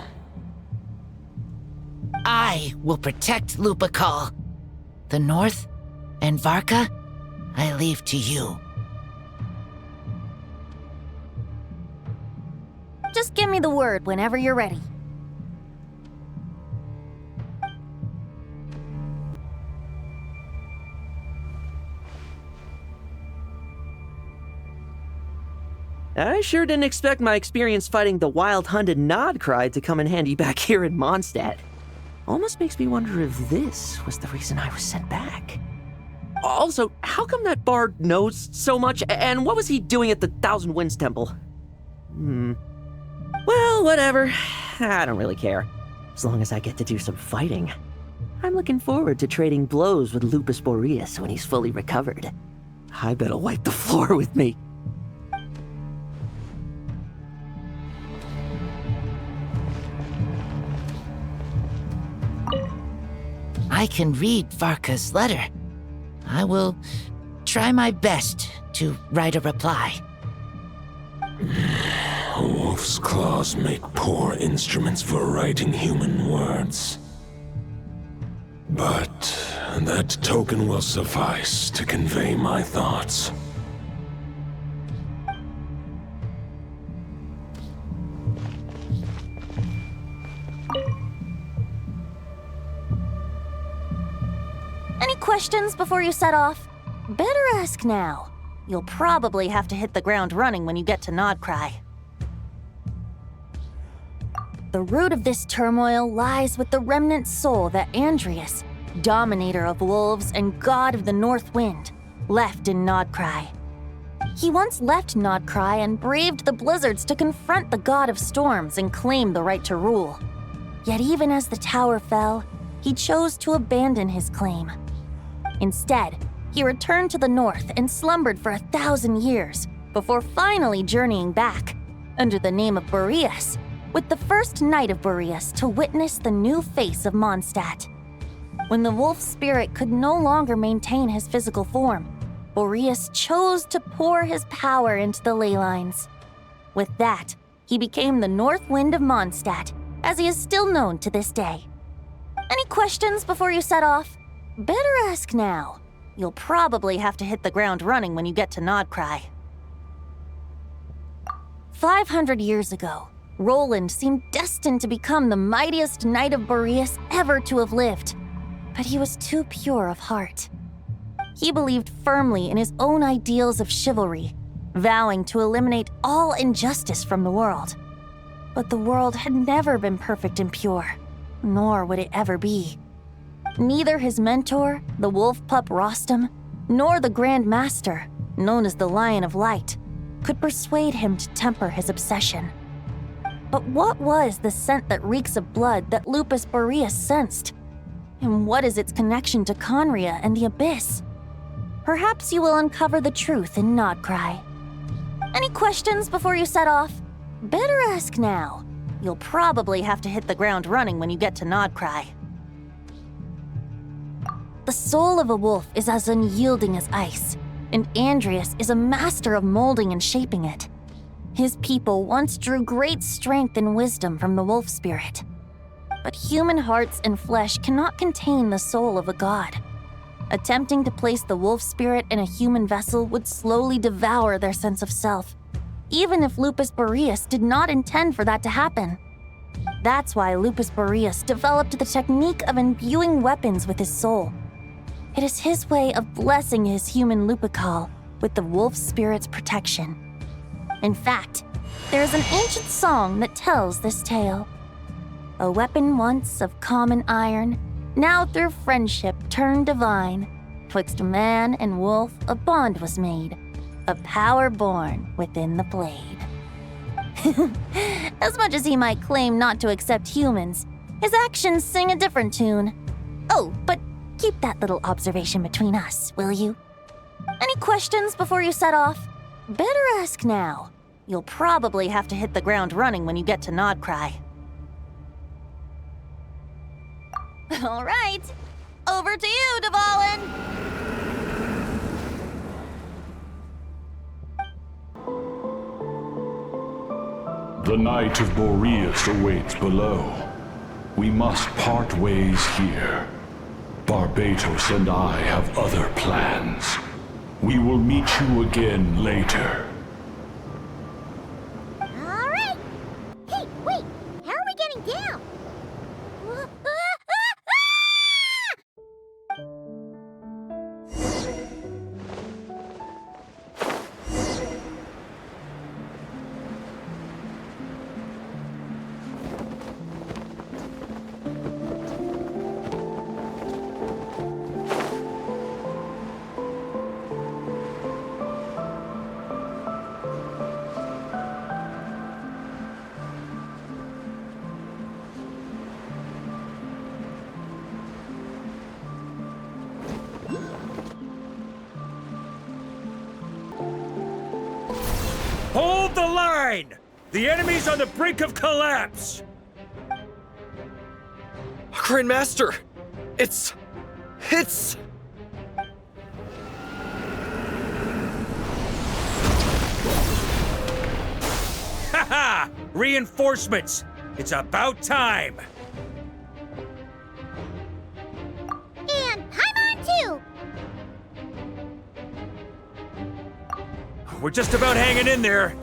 I will protect Lupacol. The North and Varka, I leave to you. Just give me the word whenever you're ready. I sure didn't expect my experience fighting the wild-hunted Nodcry to come in handy back here in Mondstadt. Almost makes me wonder if this was the reason I was sent back. Also, how come that bard knows so much, and what was he doing at the Thousand Winds Temple? Well, whatever. I don't really care. As long as I get to do some fighting. I'm looking forward to trading blows with Lupus Boreas when he's fully recovered. I bet he'll wipe the floor with me. I can read Varka's letter. I will try my best to write a reply. A wolf's claws make poor instruments for writing human words. But that token will suffice to convey my thoughts. Any questions before you set off? Better ask now. You'll probably have to hit the ground running when you get to Nodcry. the root of this turmoil lies with the remnant soul that Andrias, dominator of wolves and god of the North Wind, left in Nodcry. He once left Nodcry and braved the blizzards to confront the god of storms and claim the right to rule. Yet even as the tower fell, he chose to abandon his claim. Instead, he returned to the north and slumbered for 1,000 years before finally journeying back, under the name of Boreas, with the first knight of Boreas to witness the new face of Mondstadt. When the wolf spirit could no longer maintain his physical form, Boreas chose to pour his power into the ley lines. With that, he became the North Wind of Mondstadt, as he is still known to this day. Any questions before you set off? Better ask now. You'll probably have to hit the ground running when you get to Nodcry. 500 years ago, Roland seemed destined to become the mightiest knight of Boreas ever to have lived, but he was too pure of heart. He believed firmly in his own ideals of chivalry, vowing to eliminate all injustice from the world. But the world had never been perfect and pure, nor would it ever be. Neither his mentor, the wolf pup Rostam, nor the Grand Master, known as the Lion of Light, could persuade him to temper his obsession. But what was the scent that reeks of blood that Lupus Boreas sensed? And what is its connection to Conria and the Abyss? Perhaps you will uncover the truth in Nodcry. Any questions before you set off? Better ask now. You'll probably have to hit the ground running when you get to Nodcry. The soul of a wolf is as unyielding as ice, and Andrias is a master of molding and shaping it. His people once drew great strength and wisdom from the wolf spirit. But human hearts and flesh cannot contain the soul of a god. Attempting to place the wolf spirit in a human vessel would slowly devour their sense of self, even if Lupus Boreas did not intend for that to happen. That's why Lupus Boreas developed the technique of imbuing weapons with his soul. It is his way of blessing his human Lupical with the wolf spirit's protection. In fact, there is an ancient song that tells this tale. A weapon once of common iron, now through friendship turned divine. Twixt man and wolf a bond was made, a power born within the blade. As much as he might claim not to accept humans, his actions sing a different tune. Oh, but keep that little observation between us, will you? Any questions before you set off? Better ask now. You'll probably have to hit the ground running when you get to Nodcry. All right, over to you, Dvalin! The Knight of Boreas awaits below. We must part ways here. Barbatos and I have other plans. We will meet you again later. All right. Hey, wait. How are we getting down? Hold the line! The enemy's on the brink of collapse! Grandmaster! It's... Haha! Reinforcements! It's about time! And Paimon too! We're just about hanging in there.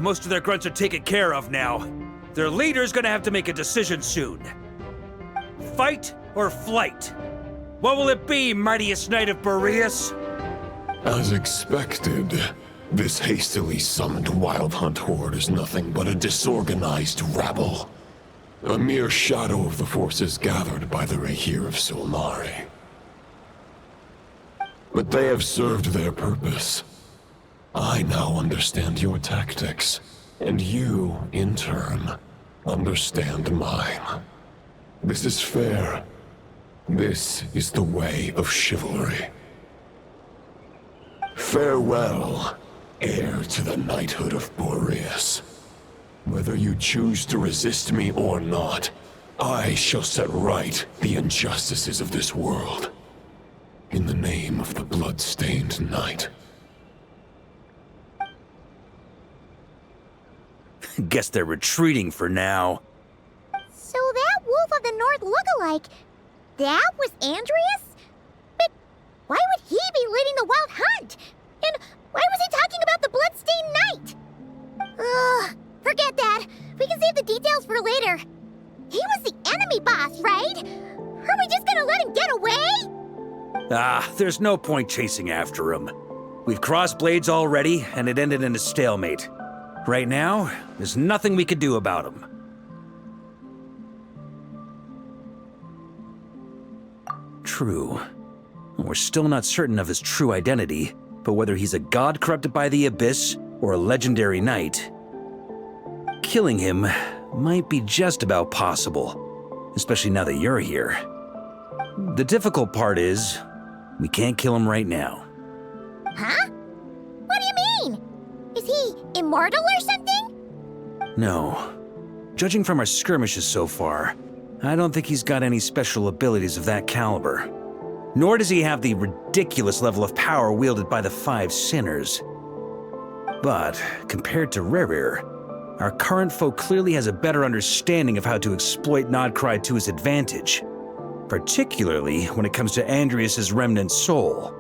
Most of their grunts are taken care of now. Their leader's gonna have to make a decision soon. Fight or flight? What will it be, mightiest knight of Boreas? As expected, this hastily summoned Wild Hunt horde is nothing but a disorganized rabble. A mere shadow of the forces gathered by the Rahir of Solnari. But they have served their purpose. I now understand your tactics, and you, in turn, understand mine. This is fair. This is the way of chivalry. Farewell, heir to the knighthood of Boreas. Whether you choose to resist me or not, I shall set right the injustices of this world. In the name of the blood-stained knight. Guess they're retreating for now. So that Wolf of the North lookalike, that was Andreas? But why would he be leading the wild hunt? And why was he talking about the bloodstained knight? Ugh, forget that. We can save the details for later. He was the enemy boss, right? Are we just gonna let him get away? There's no point chasing after him. We've crossed blades already, and it ended in a stalemate. Right now, there's nothing we could do about him. True. We're still not certain of his true identity, but whether he's a god corrupted by the Abyss or a legendary knight, killing him might be just about possible, especially now that you're here. The difficult part is, we can't kill him right now. Huh? What do you mean? Is he immortal or something? No. Judging from our skirmishes so far, I don't think he's got any special abilities of that caliber. Nor does he have the ridiculous level of power wielded by the Five Sinners. But, compared to Rerir, our current foe clearly has a better understanding of how to exploit Nodcry to his advantage, particularly when it comes to Andreas' remnant soul.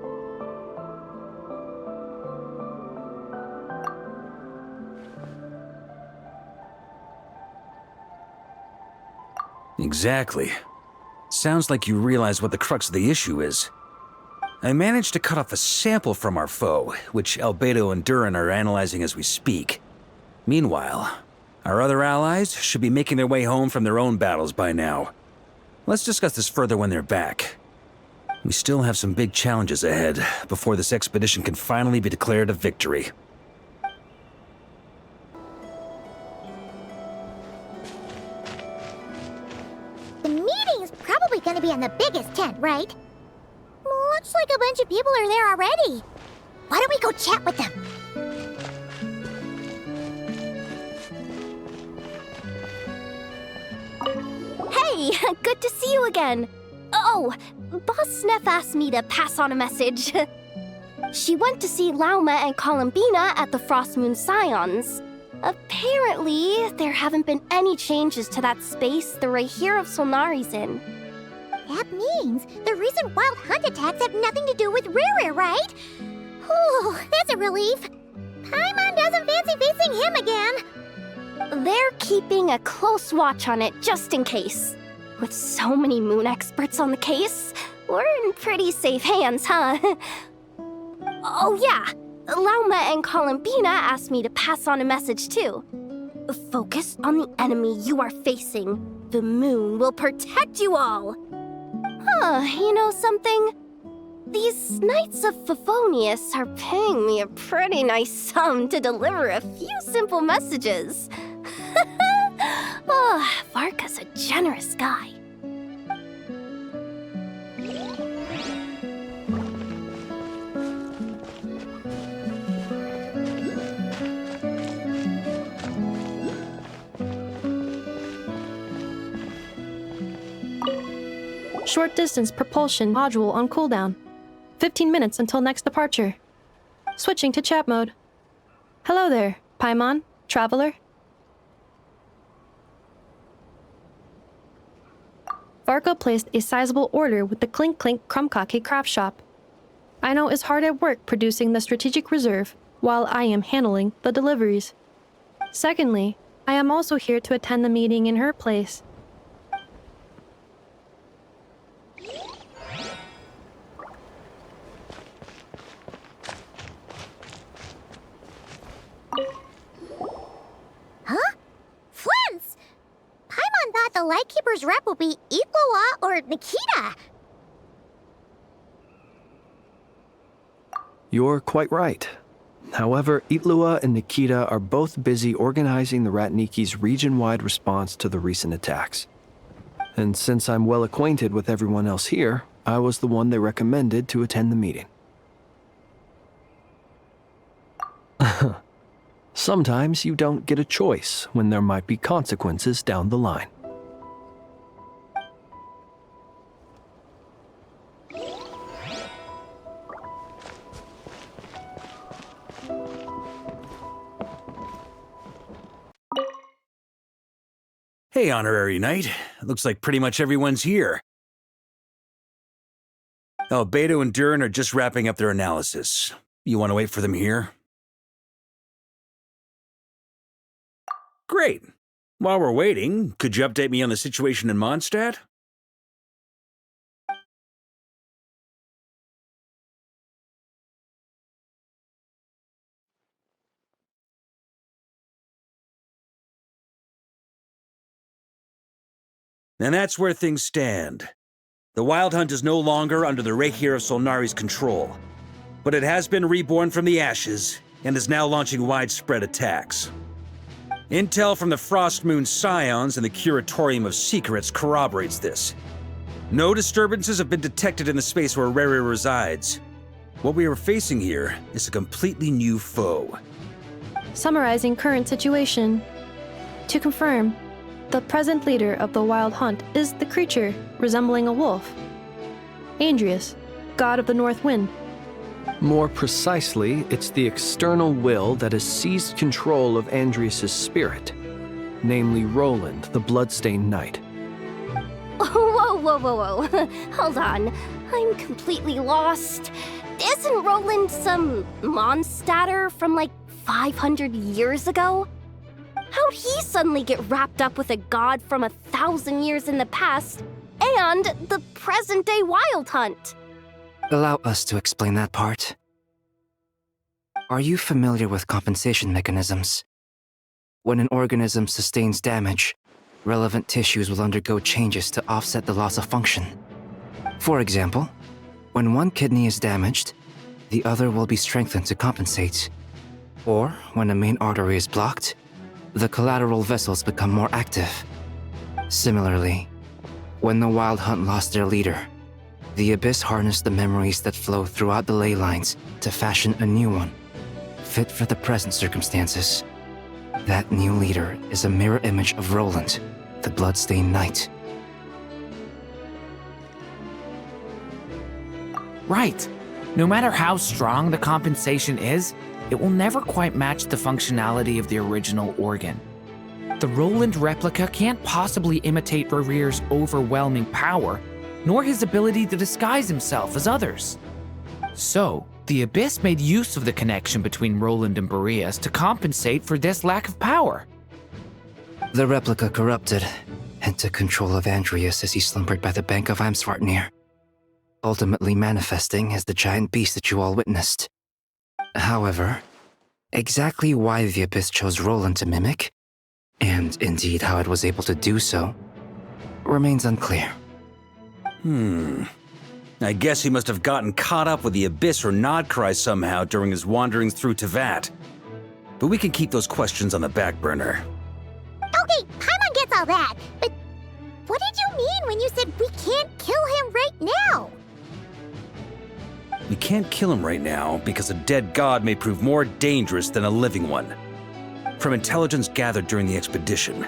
Exactly. Sounds like you realize what the crux of the issue is. I managed to cut off a sample from our foe, which Albedo and Durin are analyzing as we speak. Meanwhile, our other allies should be making their way home from their own battles by now. Let's discuss this further when they're back. We still have some big challenges ahead before this expedition can finally be declared a victory. The meeting's probably gonna be in the biggest tent, right? Looks like a bunch of people are there already. Why don't we go chat with them? Hey, good to see you again. Oh, Boss Sneff asked me to pass on a message. She went to see Lauma and Columbina at the Frostmoon Scions. Apparently, there haven't been any changes to that space the Rahir of Solnari's in. That means the recent wild hunt attacks have nothing to do with Rerir, right? Whew, that's a relief. Paimon doesn't fancy facing him again. They're keeping a close watch on it just in case. With so many moon experts on the case, we're in pretty safe hands, huh? Oh yeah, Lauma and Columbina asked me to pass on a message too. Focus on the enemy you are facing. The moon will protect you all. Huh, you know something? These Knights of Favonius are paying me a pretty nice sum to deliver a few simple messages. Oh, Varka's a generous guy. Short distance propulsion module on cooldown. 15 minutes until next departure. Switching to chat mode. Hello there, Paimon, traveler. Varka placed a sizable order with the Clink Clink Krumkake craft shop. Aino is hard at work producing the strategic reserve, while I am handling the deliveries. Secondly, I am also here to attend the meeting in her place. Huh? Flint's! Paimon thought Keeper's rep will be Itlua or Nikita. You're quite right. However, Itlua and Nikita are both busy organizing the Ratniki's region-wide response to the recent attacks. And since I'm well acquainted with everyone else here, I was the one they recommended to attend the meeting. Sometimes you don't get a choice when there might be consequences down the line. Hey, Honorary Knight. Looks like pretty much everyone's here. Oh, Beto and Durin are just wrapping up their analysis. You want to wait for them here? Great. While we're waiting, could you update me on the situation in Mondstadt? And that's where things stand. The Wild Hunt is no longer under the Reikir of Solnari's control, but it has been reborn from the ashes and is now launching widespread attacks. Intel from the Frostmoon Scions and the Curatorium of Secrets corroborates this. No disturbances have been detected in the space where Rere resides. What we are facing here is a completely new foe. Summarizing current situation. To confirm, the present leader of the Wild Hunt is the creature resembling a wolf. Andrius, god of the North Wind. More precisely, it's the external will that has seized control of Andrius' spirit, namely Roland, the Bloodstained Knight. Whoa. Hold on. I'm completely lost. Isn't Roland some Mondstadter from like 500 years ago? How'd he suddenly get wrapped up with a god from 1,000 years in the past and the present-day Wild Hunt? Allow us to explain that part. Are you familiar with compensation mechanisms? When an organism sustains damage, relevant tissues will undergo changes to offset the loss of function. For example, when one kidney is damaged, the other will be strengthened to compensate. Or when a main artery is blocked, the collateral vessels become more active. Similarly, when the Wild Hunt lost their leader, the Abyss harnessed the memories that flow throughout the ley lines to fashion a new one, fit for the present circumstances. That new leader is a mirror image of Roland, the Bloodstained Knight. Right. No matter how strong the compensation is, it will never quite match the functionality of the original organ. The Roland replica can't possibly imitate Rere's overwhelming power, nor his ability to disguise himself as others. So, the Abyss made use of the connection between Roland and Boreas to compensate for this lack of power. The replica corrupted and took control of Andrius as he slumbered by the bank of Amsvartnir, ultimately manifesting as the giant beast that you all witnessed. However, exactly why the Abyss chose Roland to mimic, and indeed how it was able to do so, remains unclear. I guess he must have gotten caught up with the Abyss or Nodcry somehow during his wanderings through Tevat. But we can keep those questions on the back burner. Okay, Paimon gets all that, but what did you mean when you said we can't kill him right now? We can't kill him right now because a dead god may prove more dangerous than a living one. From intelligence gathered during the expedition,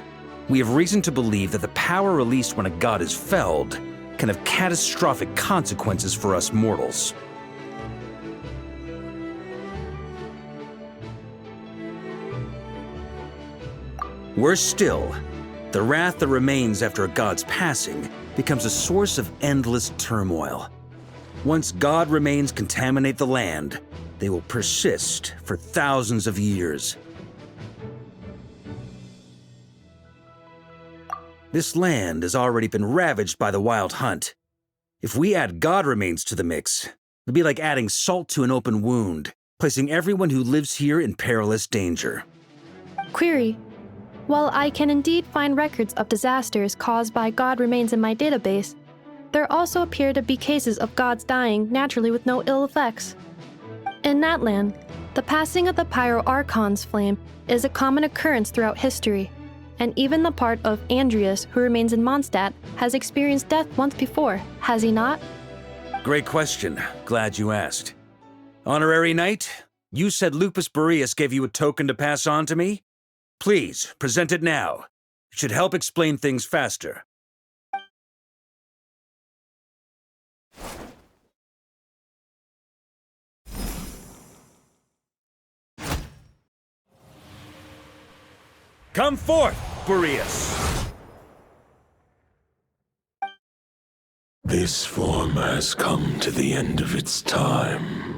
we have reason to believe that the power released when a god is felled can have catastrophic consequences for us mortals. Worse still, the wrath that remains after a god's passing becomes a source of endless turmoil. Once god remains contaminate the land, they will persist for thousands of years. This land has already been ravaged by the Wild Hunt. If we add god remains to the mix, it'll be like adding salt to an open wound, placing everyone who lives here in perilous danger. Query: While I can indeed find records of disasters caused by god remains in my database, there also appear to be cases of gods dying naturally with no ill effects. In that land, the passing of the Pyro-Archon's flame is a common occurrence throughout history, and even the part of Andreas who remains in Mondstadt has experienced death once before, has he not? Great question. Glad you asked. Honorary Knight, you said Lupus Boreas gave you a token to pass on to me? Please, present it now. It should help explain things faster. Come forth, Boreas! This form has come to the end of its time.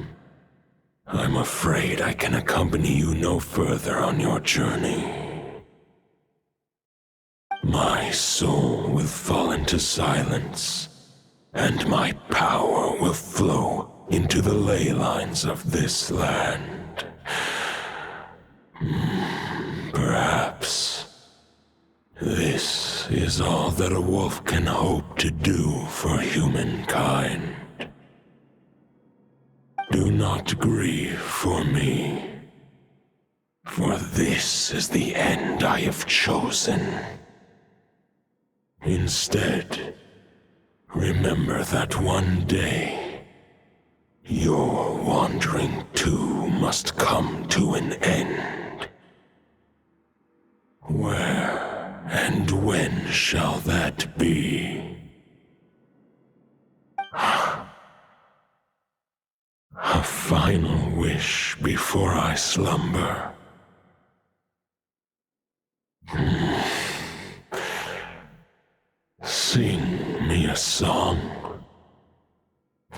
I'm afraid I can accompany you no further on your journey. My soul will fall into silence, and my power will flow into the ley lines of this land. Perhaps this is all that a wolf can hope to do for humankind. Do not grieve for me, for this is the end I have chosen. Instead, remember that one day, your wandering too must come to an end. Where and when shall that be? A final wish before I slumber. Sing me a song.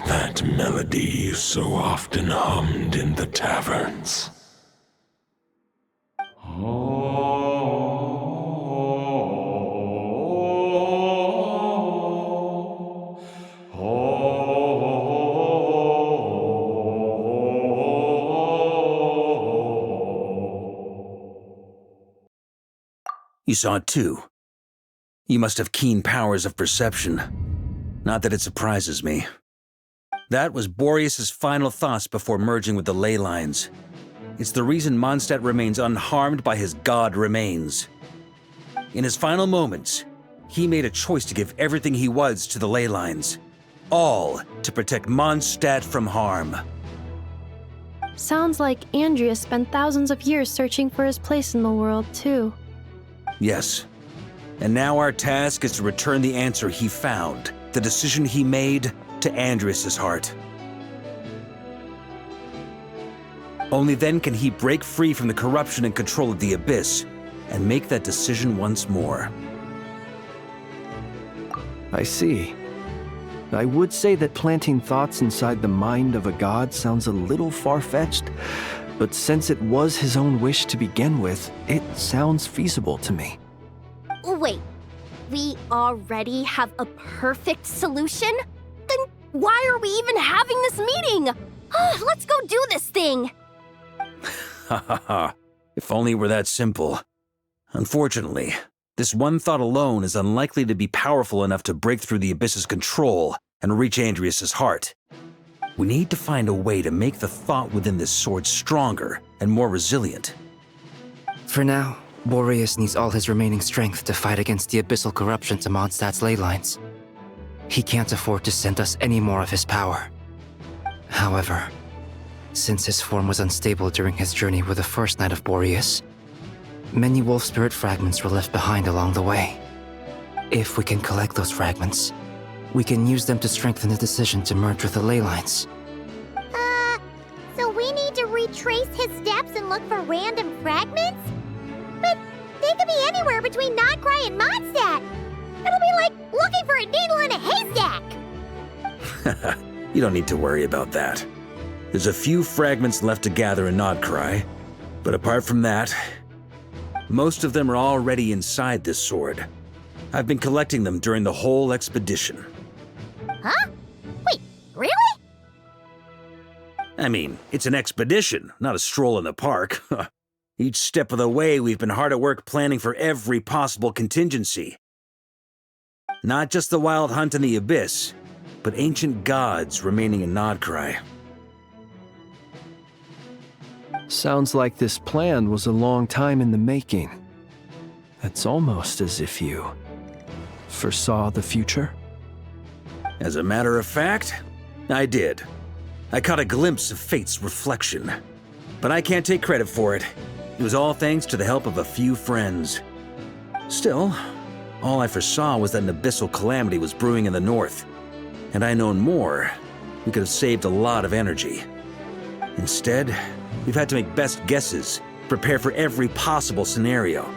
That melody you so often hummed in the taverns. You saw it too. You must have keen powers of perception. Not that it surprises me. That was Boreas' final thoughts before merging with the ley lines. It's the reason Mondstadt remains unharmed by his god remains. In his final moments, he made a choice to give everything he was to the ley lines. All to protect Mondstadt from harm. Sounds like Andreas spent thousands of years searching for his place in the world, too. Yes. And now our task is to return the answer he found, the decision he made, to Andreas' heart. Only then can he break free from the corruption and control of the Abyss, and make that decision once more. I see. I would say that planting thoughts inside the mind of a god sounds a little far-fetched, but since it was his own wish to begin with, it sounds feasible to me. Wait, we already have a perfect solution? Then why are we even having this meeting? Let's go do this thing! Ha ha ha. If only it were that simple. Unfortunately, this one thought alone is unlikely to be powerful enough to break through the Abyss's control and reach Andreas' heart. We need to find a way to make the thought within this sword stronger and more resilient. For now, Boreas needs all his remaining strength to fight against the abyssal corruption to Mondstadt's ley lines. He can't afford to send us any more of his power. However, since his form was unstable during his journey with the first Knight of Boreas, many wolf spirit fragments were left behind along the way. If we can collect those fragments, we can use them to strengthen the decision to merge with the ley lines. So we need to retrace his steps and look for random fragments? But they could be anywhere between Nodcry and Mondstadt. It'll be like looking for a needle in a haystack. You don't need to worry about that. There's a few fragments left to gather in Nodcry, but apart from that, most of them are already inside this sword. I've been collecting them during the whole expedition. Huh? Wait, really? I mean, it's an expedition, not a stroll in the park. Each step of the way, we've been hard at work planning for every possible contingency. Not just the wild hunt in the abyss, but ancient gods remaining in Nodcry. Sounds like this plan was a long time in the making. It's almost as if you foresaw the future. As a matter of fact, I did. I caught a glimpse of fate's reflection. But I can't take credit for it. It was all thanks to the help of a few friends. Still, all I foresaw was that an abyssal calamity was brewing in the north. Had I known more, we could have saved a lot of energy. Instead, we've had to make best guesses, prepare for every possible scenario.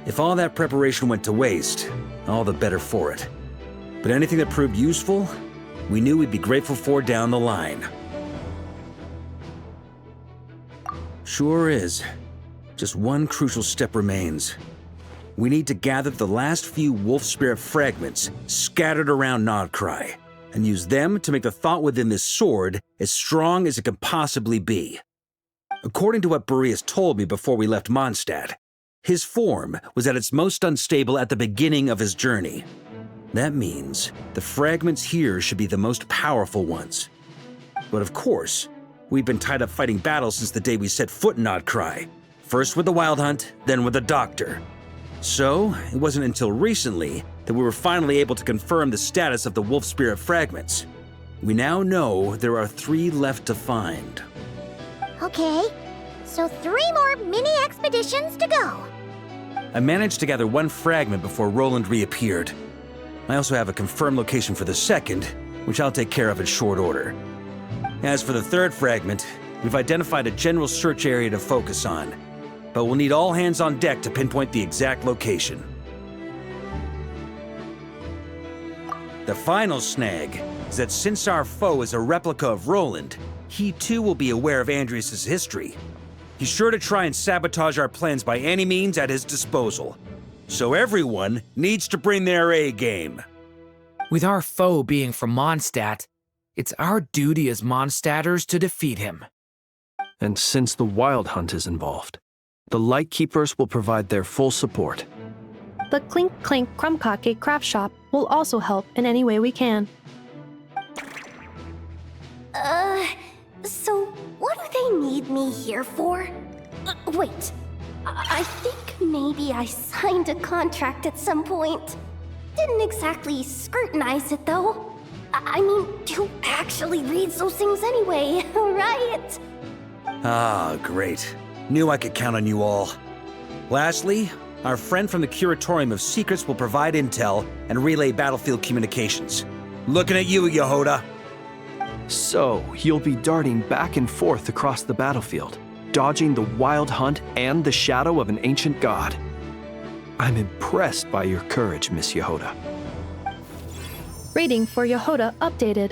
If all that preparation went to waste, all the better for it. But anything that proved useful, we knew we'd be grateful for down the line. Sure is. Just one crucial step remains. We need to gather the last few wolf spirit fragments scattered around Nodcry, and use them to make the thought within this sword as strong as it can possibly be. According to what Boreas told me before we left Mondstadt, his form was at its most unstable at the beginning of his journey. That means the fragments here should be the most powerful ones. But of course, we've been tied up fighting battles since the day we set foot in Nodcry. First with the Wild Hunt, then with the Doctor. So, it wasn't until recently that we were finally able to confirm the status of the Wolf Spirit fragments. We now know there are 3 left to find. Okay, so 3 more mini expeditions to go. I managed to gather 1 fragment before Roland reappeared. I also have a confirmed location for the second, which I'll take care of in short order. As for the 3rd fragment, we've identified a general search area to focus on, but we'll need all hands on deck to pinpoint the exact location. The final snag is that since our foe is a replica of Roland, he too will be aware of Andrias' history. He's sure to try and sabotage our plans by any means at his disposal. So everyone needs to bring their A game. With our foe being from Mondstadt, it's our duty as Mondstadters to defeat him. And since the Wild Hunt is involved, the Lightkeepers will provide their full support. The Clink Clink Krumkake craft shop will also help in any way we can. So what do they need me here for? Wait, I think maybe I signed a contract at some point. Didn't exactly scrutinize it though. I mean, who actually reads those things anyway, right? Ah, great. Knew I could count on you all. Lastly, our friend from the Curatorium of Secrets will provide intel and relay battlefield communications. Looking at you, Yehoda. So, you'll be darting back and forth across the battlefield, dodging the Wild Hunt and the shadow of an ancient god. I'm impressed by your courage, Miss Yehoda. Rating for Yehoda updated.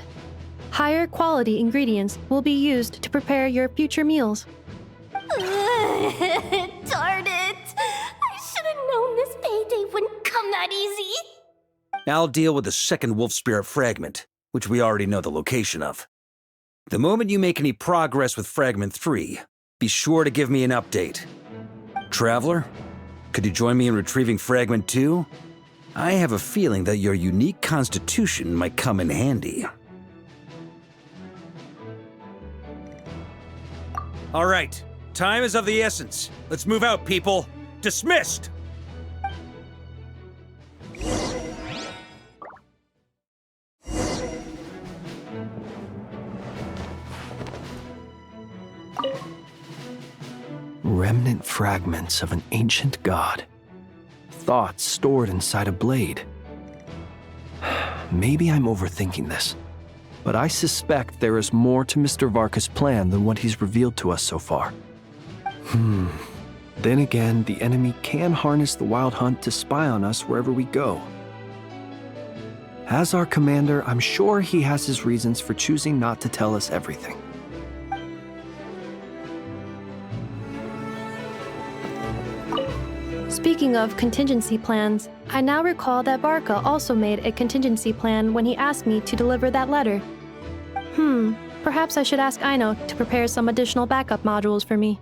Higher quality ingredients will be used to prepare your future meals. Darn it! I should have known this payday wouldn't come that easy. I'll deal with the second Wolf Spirit fragment, which we already know the location of. The moment you make any progress with Fragment 3, be sure to give me an update. Traveler, could you join me in retrieving Fragment 2? I have a feeling that your unique constitution might come in handy. All right, time is of the essence. Let's move out, people. Dismissed! Remnant fragments of an ancient god. Thoughts stored inside a blade. Maybe I'm overthinking this, but I suspect there is more to Mr. Varka's plan than what he's revealed to us so far. Then again, the enemy can harness the Wild Hunt to spy on us wherever we go. As our commander, I'm sure he has his reasons for choosing not to tell us everything. Speaking of contingency plans, I now recall that Varka also made a contingency plan when he asked me to deliver that letter. Perhaps I should ask Aino to prepare some additional backup modules for me.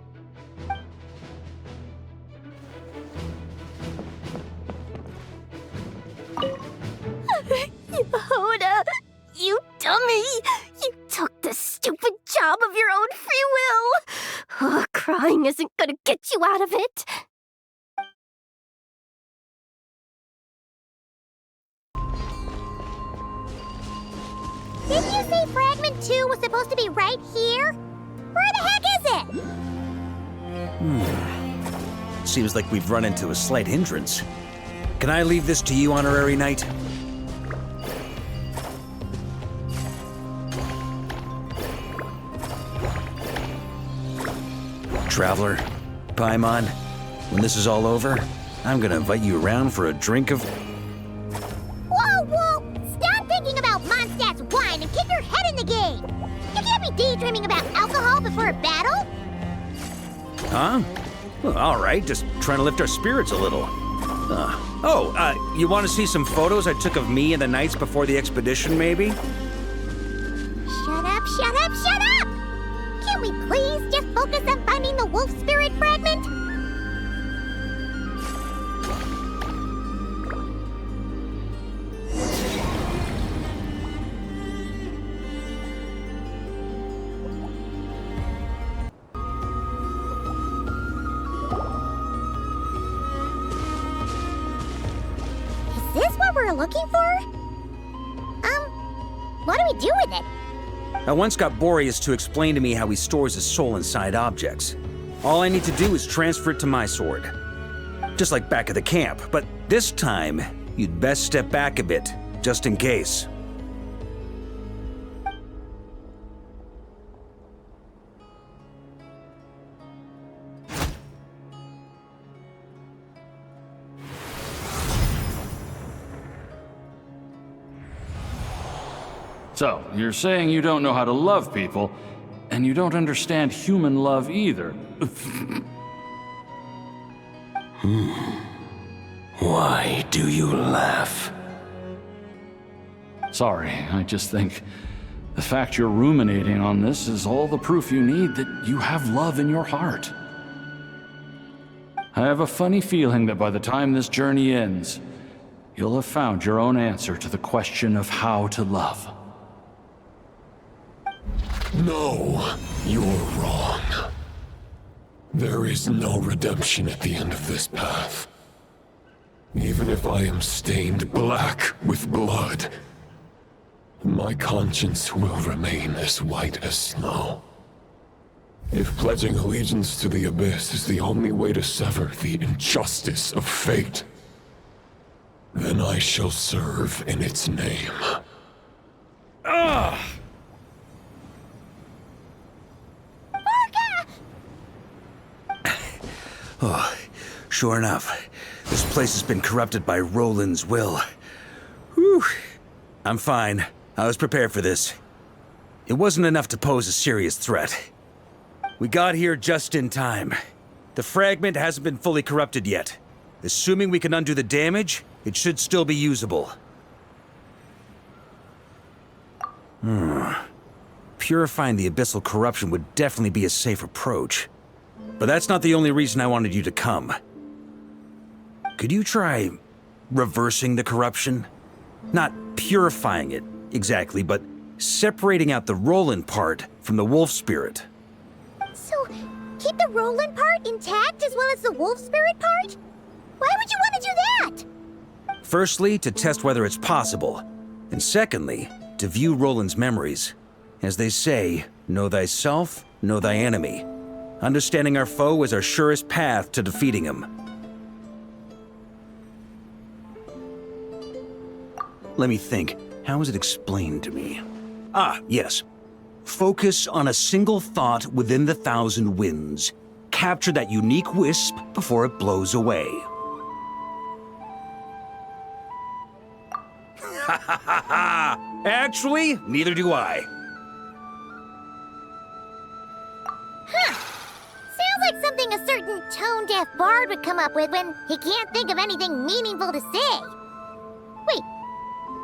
Hoda, you dummy! You took the stupid job of your own free will! Crying isn't gonna get you out of it! Didn't you say Fragment 2 was supposed to be right here? Where the heck is it? Seems like we've run into a slight hindrance. Can I leave this to you, Honorary Knight? Traveler, Paimon, when this is all over, I'm gonna invite you around for a drink of... Whoa! Stop thinking about Mondstadt's wine and keep your head in the game! You can't be daydreaming about alcohol before a battle! Huh? Well, all right, just trying to lift our spirits a little. You want to see some photos I took of me and the knights before the expedition, maybe? Shut up! Can we please just focus on finding the wolf spirit fragment? Is this what we're looking for? What do we do with it? I once got Boreas to explain to me how he stores his soul inside objects. All I need to do is transfer it to my sword. Just like back at the camp, but this time, you'd best step back a bit, just in case. So, you're saying you don't know how to love people, and you don't understand human love either. Why do you laugh? Sorry, I just think the fact you're ruminating on this is all the proof you need that you have love in your heart. I have a funny feeling that by the time this journey ends, you'll have found your own answer to the question of how to love. No, you're wrong. There is no redemption at the end of this path. Even if I am stained black with blood, my conscience will remain as white as snow. If pledging allegiance to the Abyss is the only way to sever the injustice of fate, then I shall serve in its name. Ugh! Oh, sure enough. This place has been corrupted by Roland's will. Whew. I'm fine. I was prepared for this. It wasn't enough to pose a serious threat. We got here just in time. The fragment hasn't been fully corrupted yet. Assuming we can undo the damage, it should still be usable. Purifying the abyssal corruption would definitely be a safe approach. But that's not the only reason I wanted you to come. Could you try reversing the corruption? Not purifying it, exactly, but separating out the Roland part from the wolf spirit. So, keep the Roland part intact as well as the wolf spirit part? Why would you want to do that? Firstly, to test whether it's possible. And secondly, to view Roland's memories. As they say, know thyself, know thy enemy. Understanding our foe is our surest path to defeating him. Let me think. How was it explained to me? Ah, yes. Focus on a single thought within the 1,000 winds. Capture that unique wisp before it blows away. Ha ha ha ha! Actually, neither do I. Sounds like something a certain tone-deaf bard would come up with when he can't think of anything meaningful to say. Wait,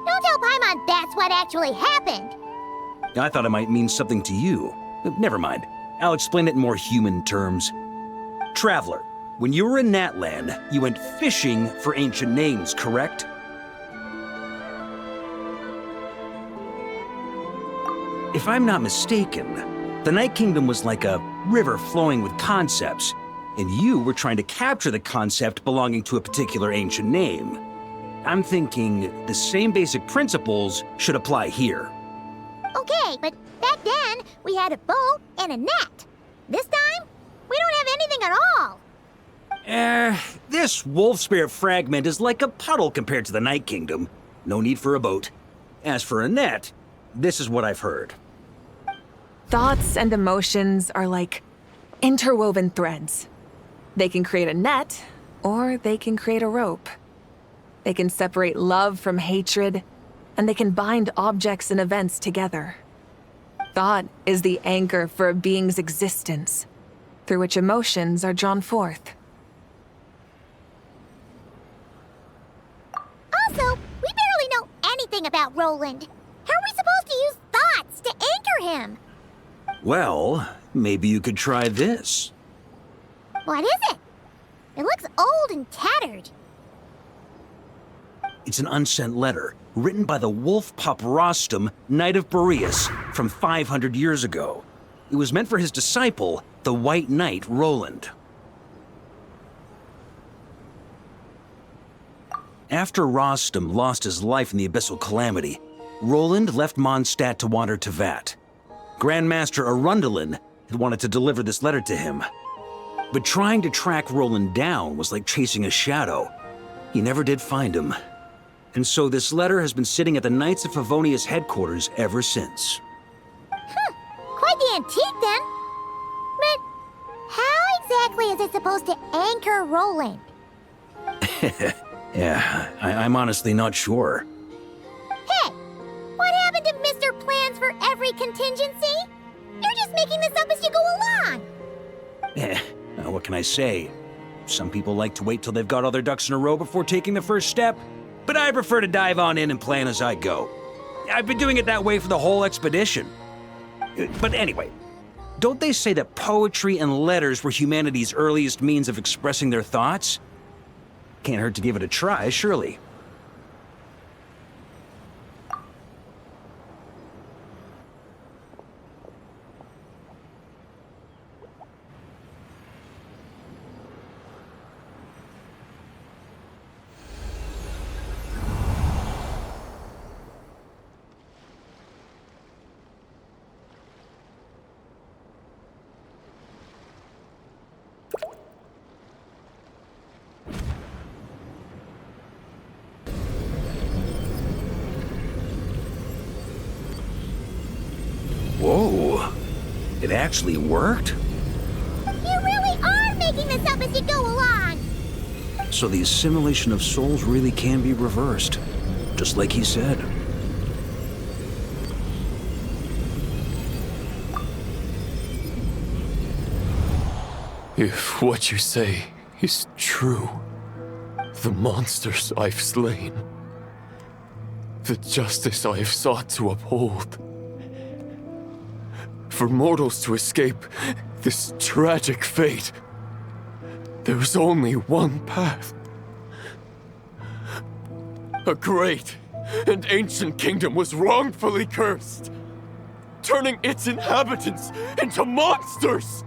don't tell Paimon that's what actually happened. I thought it might mean something to you. Never mind. I'll explain it in more human terms. Traveler, when you were in Natland, you went fishing for ancient names, correct? If I'm not mistaken, the Night Kingdom was like a river flowing with concepts, and you were trying to capture the concept belonging to a particular ancient name. I'm thinking the same basic principles should apply here. Okay, but back then, we had a boat and a net. This time, we don't have anything at all. This wolf spirit fragment is like a puddle compared to the Night Kingdom. No need for a boat. As for a net, this is what I've heard. Thoughts and emotions are like interwoven threads. They can create a net, or they can create a rope. They can separate love from hatred, and they can bind objects and events together. Thought is the anchor for a being's existence, through which emotions are drawn forth. Also, we barely know anything about Roland. How are we supposed to use thoughts to anchor him? Well, maybe you could try this. What is it? It looks old and tattered. It's an unsent letter, written by the wolf pup Rostam, Knight of Boreas, from 500 years ago. It was meant for his disciple, the White Knight Roland. After Rostam lost his life in the Abyssal Calamity, Roland left Mondstadt to wander to Vat. Grandmaster Arundelen had wanted to deliver this letter to him. But trying to track Roland down was like chasing a shadow. He never did find him. And so this letter has been sitting at the Knights of Favonius headquarters ever since. Quite the antique then. But how exactly is it supposed to anchor Roland? Yeah, I'm honestly not sure. Hey, what happened to Mr. Plans for every contingency? You're just making this up as you go along. What can I say? Some people like to wait till they've got all their ducks in a row before taking the first step, but I prefer to dive on in and plan as I go. I've been doing it that way for the whole expedition. But anyway, don't they say that poetry and letters were humanity's earliest means of expressing their thoughts? Can't hurt to give it a try, surely. Whoa, it actually worked? You really are making this up as you go along. So the assimilation of souls really can be reversed, just like he said. If what you say is true, the monsters I've slain, the justice I have sought to uphold, for mortals to escape this tragic fate, there's only one path. A great and ancient kingdom was wrongfully cursed, turning its inhabitants into monsters.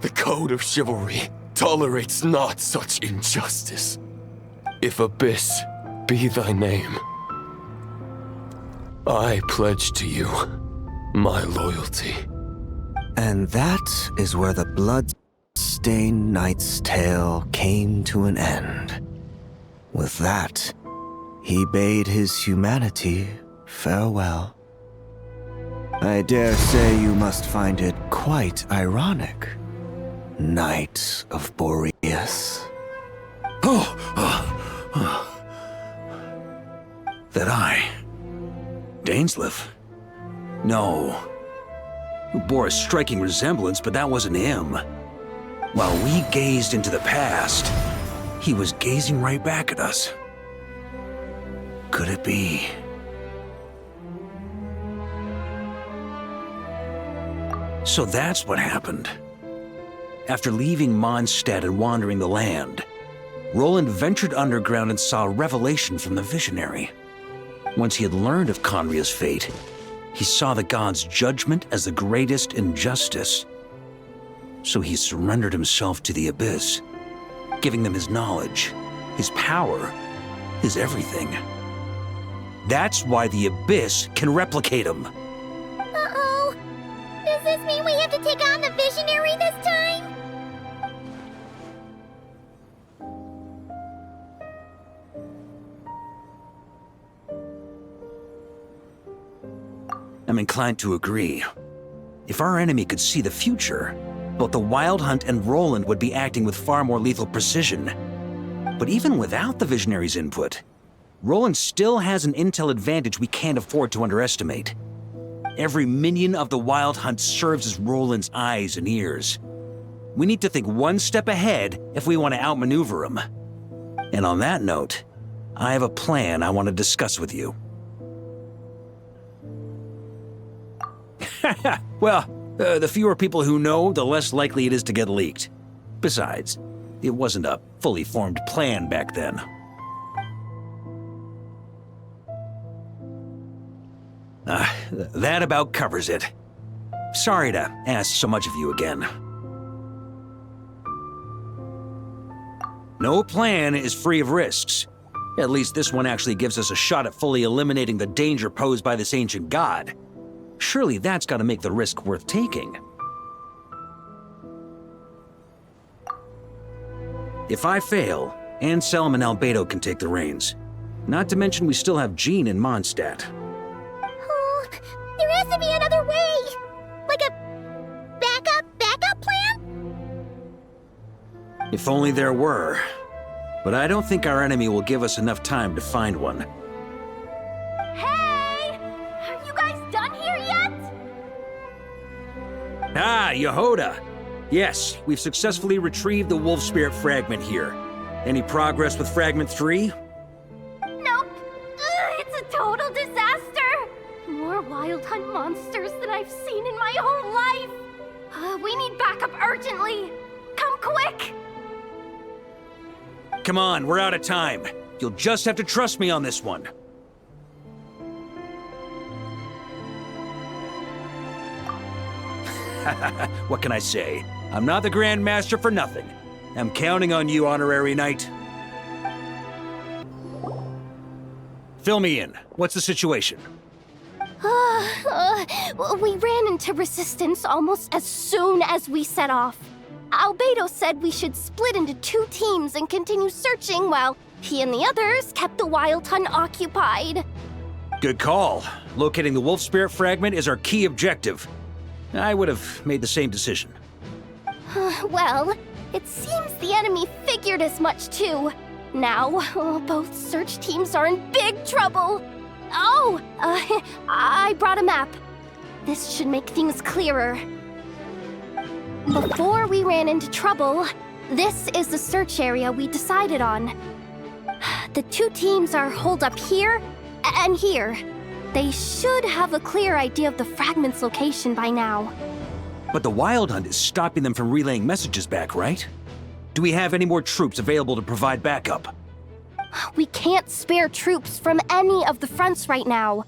The code of chivalry tolerates not such injustice. If Abyss be thy name, I pledge to you my loyalty. And that is where the blood-stained knight's tale came to an end. With that, he bade his humanity farewell. I dare say you must find it quite ironic, Knight of Boreas. That I, Dainsleif? No. It bore a striking resemblance, but that wasn't him. While we gazed into the past, he was gazing right back at us. Could it be? So that's what happened. After leaving Mondstadt and wandering the land, Roland ventured underground and saw a revelation from the visionary. Once he had learned of Conria's fate, He saw the gods' judgment as the greatest injustice. So he surrendered himself to the Abyss, giving them his knowledge, his power, his everything. That's why the Abyss can replicate him. Uh-oh. Does this mean we have to take on the Visionary this time? I'm inclined to agree. If our enemy could see the future, both the Wild Hunt and Roland would be acting with far more lethal precision. But even without the Visionary's input, Roland still has an intel advantage we can't afford to underestimate. Every minion of the Wild Hunt serves as Roland's eyes and ears. We need to think one step ahead if we want to outmaneuver him. And on that note, I have a plan I want to discuss with you. Well, the fewer people who know, the less likely it is to get leaked. Besides, it wasn't a fully formed plan back then. That about covers it. Sorry to ask so much of you again. No plan is free of risks. At least this one actually gives us a shot at fully eliminating the danger posed by this ancient god. Surely that's got to make the risk worth taking. If I fail, Anselm and Albedo can take the reins. Not to mention we still have Jean in Mondstadt. Oh, there has to be another way! Like a backup plan? If only there were. But I don't think our enemy will give us enough time to find one. Hey! Are you guys done here yet? Ah, Yehoda! Yes, we've successfully retrieved the Wolf Spirit fragment here. Any progress with Fragment 3? Nope. It's a total disaster. More Wild Hunt monsters than I've seen in my whole life. We need backup urgently. Come quick! Come on, we're out of time. You'll just have to trust me on this one. What can I say? I'm not the Grand Master for nothing. I'm counting on you, Honorary Knight. Fill me in. What's the situation? We ran into resistance almost as soon as we set off. Albedo said we should split into 2 teams and continue searching while he and the others kept the Wild Hunt occupied. Good call. Locating the Wolf Spirit fragment is our key objective. I would have made the same decision. Well, it seems the enemy figured as much too. Now, both search teams are in big trouble. Oh, I brought a map. This should make things clearer. Before we ran into trouble, this is the search area we decided on. The 2 teams are holed up here and here. They should have a clear idea of the fragment's location by now. But the Wild Hunt is stopping them from relaying messages back, right? Do we have any more troops available to provide backup? We can't spare troops from any of the fronts right now.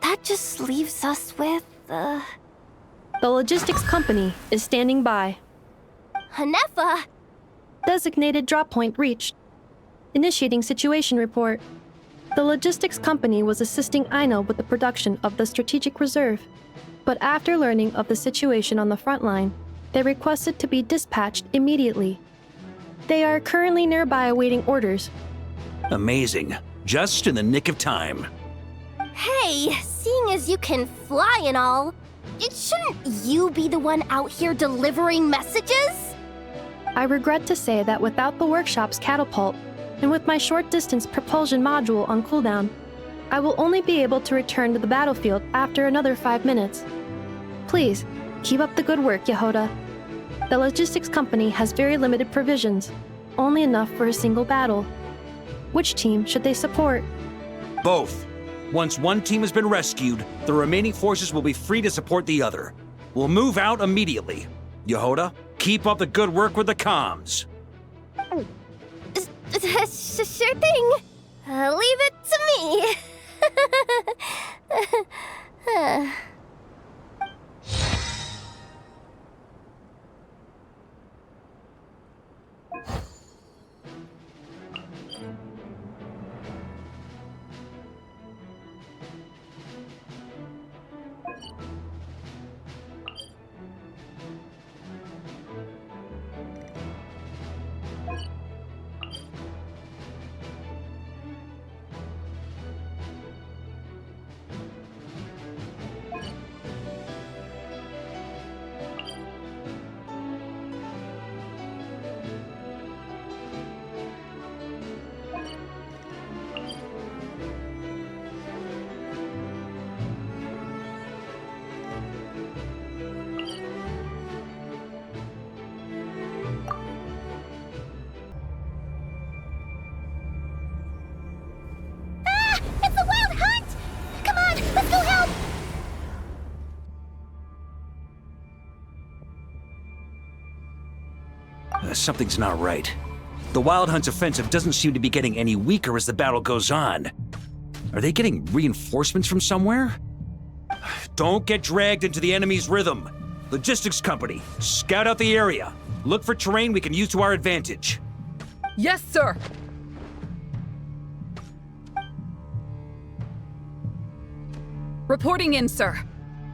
That just leaves us with, The logistics company is standing by. Hanefa! Designated drop point reached. Initiating situation report. The logistics company was assisting Aino with the production of the strategic reserve. But after learning of the situation on the front line, they requested to be dispatched immediately. They are currently nearby awaiting orders. Amazing. Just in the nick of time. Hey, seeing as you can fly and all, shouldn't you be the one out here delivering messages? I regret to say that without the workshop's catapult, and with my short-distance propulsion module on cooldown, I will only be able to return to the battlefield after another 5 minutes. Please, keep up the good work, Yehoda. The logistics company has very limited provisions, only enough for a single battle. Which team should they support? Both. Once one team has been rescued, the remaining forces will be free to support the other. We'll move out immediately. Yehoda, keep up the good work with the comms. Sure thing. Leave it to me. It's the Wild Hunt! Come on, let's go help! Something's not right. The Wild Hunt's offensive doesn't seem to be getting any weaker as the battle goes on. Are they getting reinforcements from somewhere? Don't get dragged into the enemy's rhythm. Logistics company, scout out the area. Look for terrain we can use to our advantage. Yes, sir. Reporting in, sir.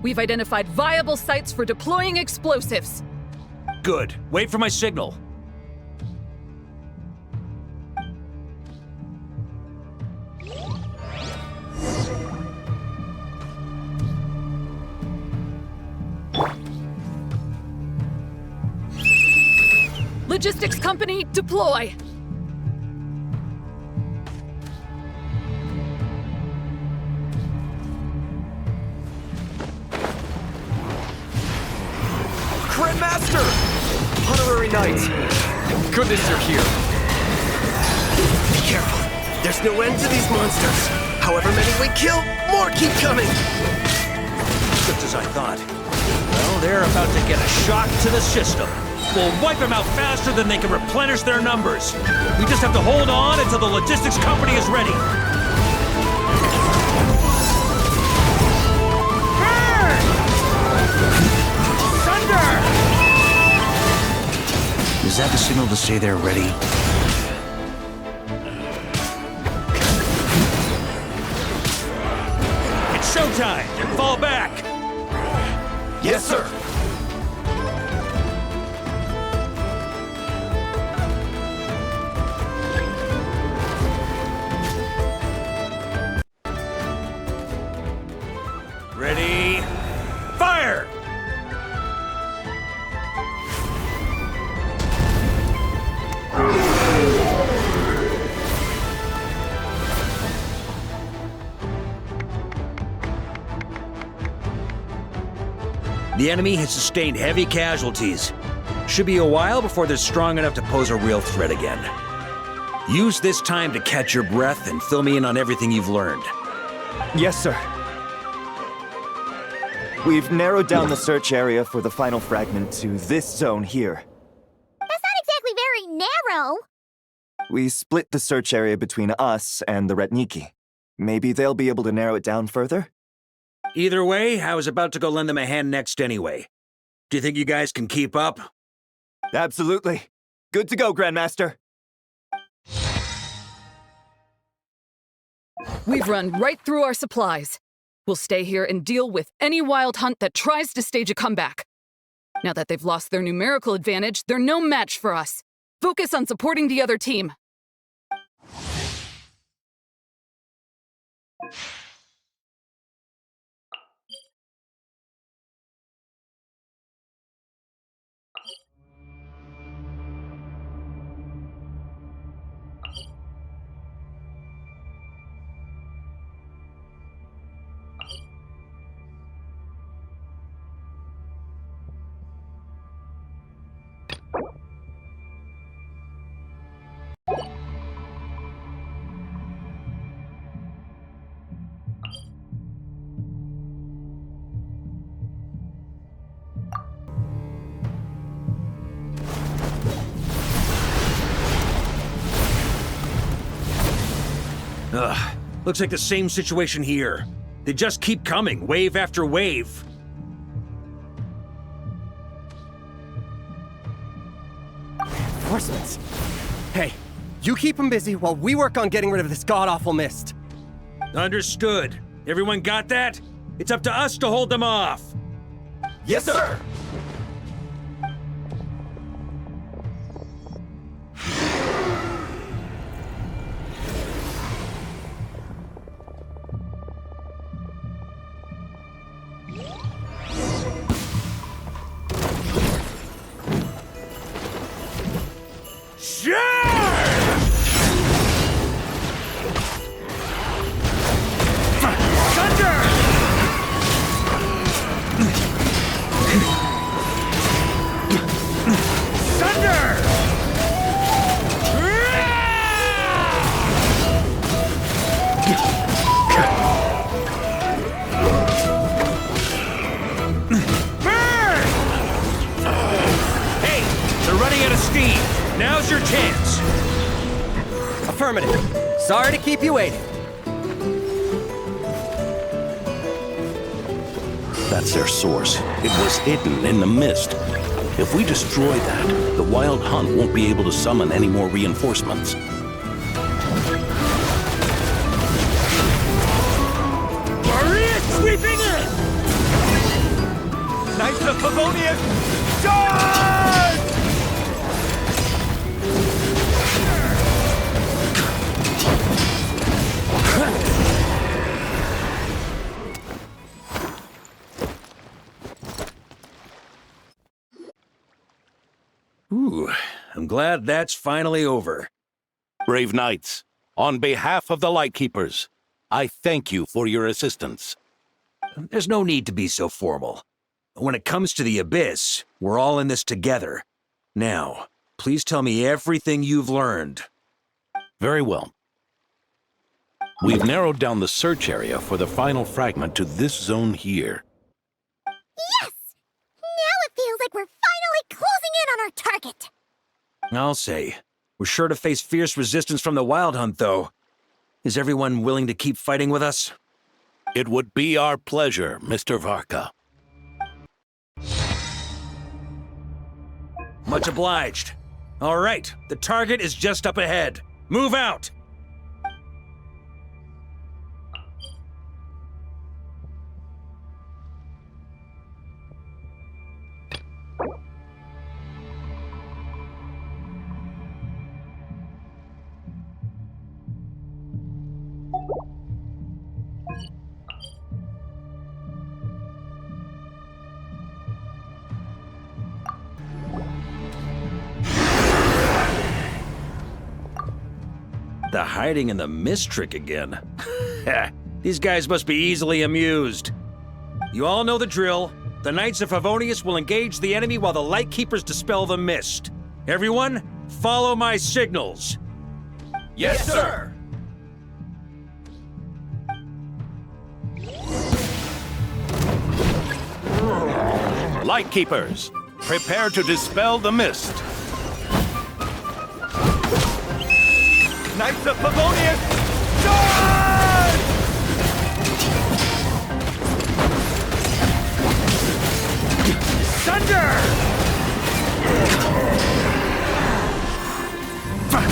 We've identified viable sites for deploying explosives. Good. Wait for my signal. Logistics company, deploy! Grandmaster! Honorary Knight! Thank goodness you're here. Be careful. There's no end to these monsters. However many we kill, more keep coming. Just as I thought. Well, they're about to get a shock to the system. We'll wipe them out faster than they can replenish their numbers. We just have to hold on until the logistics company is ready. Burn! Thunder! Is that the signal to say they're ready? It's showtime! Fall back! Yes, sir. Ready? Fire! The enemy has sustained heavy casualties. Should be a while before they're strong enough to pose a real threat again. Use this time to catch your breath and fill me in on everything you've learned. Yes, sir. We've narrowed down the search area for the final fragment to this zone here. That's not exactly very narrow. We split the search area between us and the Retniki. Maybe they'll be able to narrow it down further? Either way, I was about to go lend them a hand next anyway. Do you think you guys can keep up? Absolutely. Good to go, Grandmaster. We've run right through our supplies. We'll stay here and deal with any Wild Hunt that tries to stage a comeback. Now that they've lost their numerical advantage, they're no match for us. Focus on supporting the other team. Ugh, looks like the same situation here. They just keep coming, wave after wave. Reinforcements. Hey, you keep them busy while we work on getting rid of this god-awful mist. Understood. Everyone got that? It's up to us to hold them off. Yes, sir! Now's your chance! Affirmative. Sorry to keep you waiting. That's their source. It was hidden in the mist. If we destroy that, the Wild Hunt won't be able to summon any more reinforcements. Maria sweeping in! Knights of Favonius, charge! Ooh, I'm glad that's finally over. Brave knights, on behalf of the Lightkeepers, I thank you for your assistance. There's no need to be so formal. When it comes to the Abyss, we're all in this together. Now, please tell me everything you've learned. Very well. We've narrowed down the search area for the final fragment to this zone here. Yes! Now it feels like we're finally closing in on our target. I'll say. We're sure to face fierce resistance from the Wild Hunt, though. Is everyone willing to keep fighting with us? It would be our pleasure, Mr. Varka. Much obliged. All right, the target is just up ahead. Move out! The hiding in the mist trick again. These guys must be easily amused. You all know the drill. The Knights of Favonius will engage the enemy while the Lightkeepers dispel the mist. Everyone, follow my signals. Yes, sir! Lightkeepers, prepare to dispel the mist. Knights of Favonius, charge! Thunder! Burn!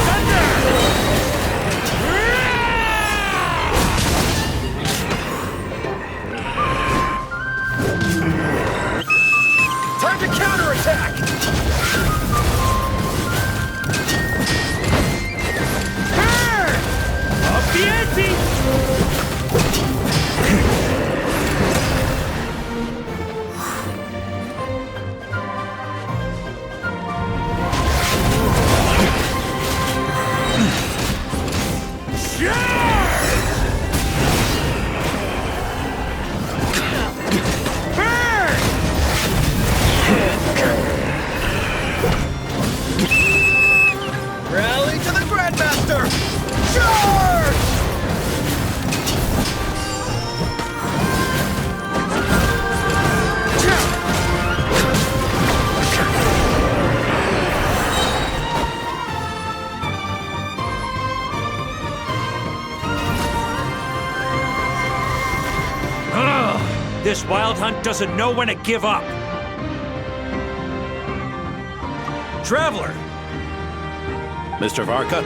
Thunder! This wild hunt doesn't know when to give up. Traveler! Mr. Varka,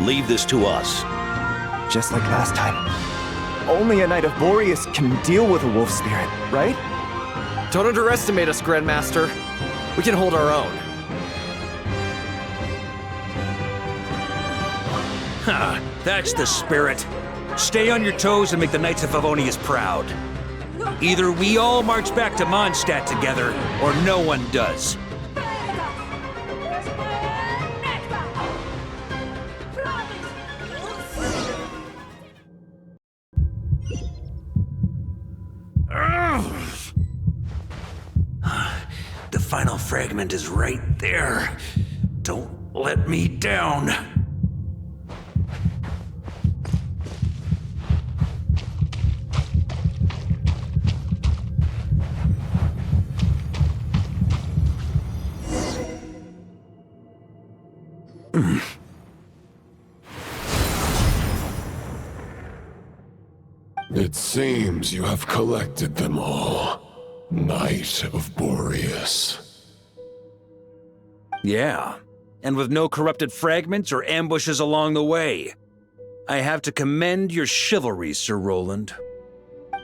leave this to us. Just like last time. Only a Knight of Boreas can deal with a wolf spirit, right? Don't underestimate us, Grandmaster. We can hold our own. Ha! That's the spirit. Stay on your toes and make the Knights of Favonius proud. Either we all march back to Mondstadt together, or no one does. The final fragment is right there. Don't let me down. It seems you have collected them all, Knight of Boreas. Yeah, and with no corrupted fragments or ambushes along the way. I have to commend your chivalry, Sir Roland.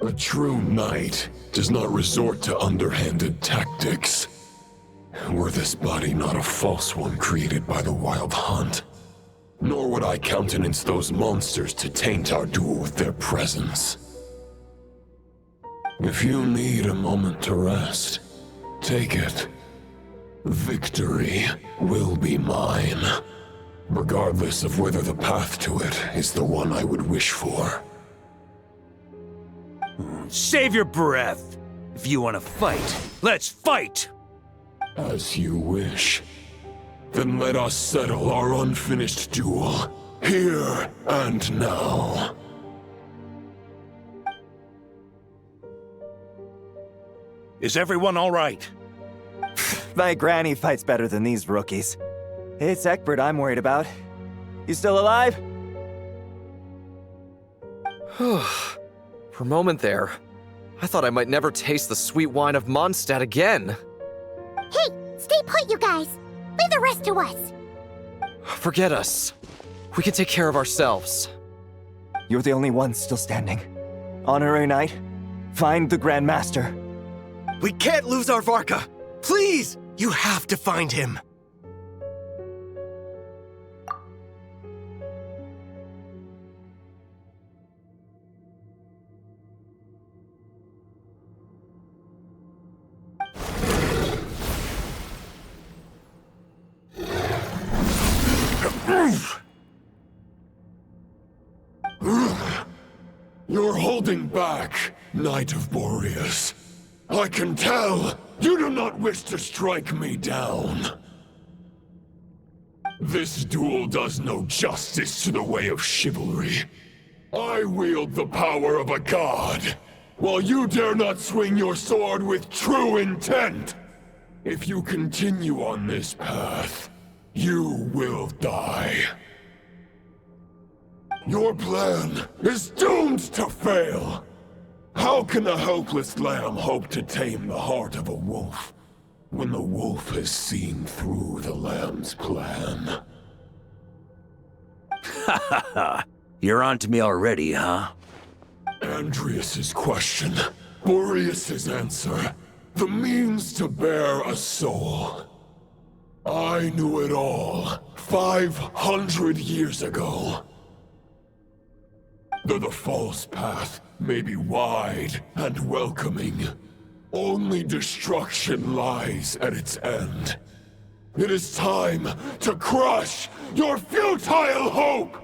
A true knight does not resort to underhanded tactics. Were this body not a false one created by the Wild Hunt, nor would I countenance those monsters to taint our duel with their presence. If you need a moment to rest, take it. Victory will be mine, regardless of whether the path to it is the one I would wish for. Save your breath. If you want to fight, let's fight! As you wish. Then let us settle our unfinished duel, here and now. Is everyone all right? My granny fights better than these rookies. It's Egbert I'm worried about. You still alive? For a moment there, I thought I might never taste the sweet wine of Mondstadt again. Hey, stay put, you guys. Leave the rest to us. Forget us. We can take care of ourselves. You're the only one still standing. Honorary Knight, find the Grand Master. We can't lose our Varka! Please! You have to find him! You're holding back, Knight of Boreas. I can tell you do not wish to strike me down. This duel does no justice to the way of chivalry. I wield the power of a god, while you dare not swing your sword with true intent. If you continue on this path, you will die. Your plan is doomed to fail. How can a helpless lamb hope to tame the heart of a wolf, when the wolf has seen through the lamb's plan? Ha ha ha! You're on to me already, huh? Andreas's question, Boreas's answer, the means to bear a soul. I knew it all 500 years ago. Though the false path may be wide and welcoming, only destruction lies at its end. It is time to crush your futile hope!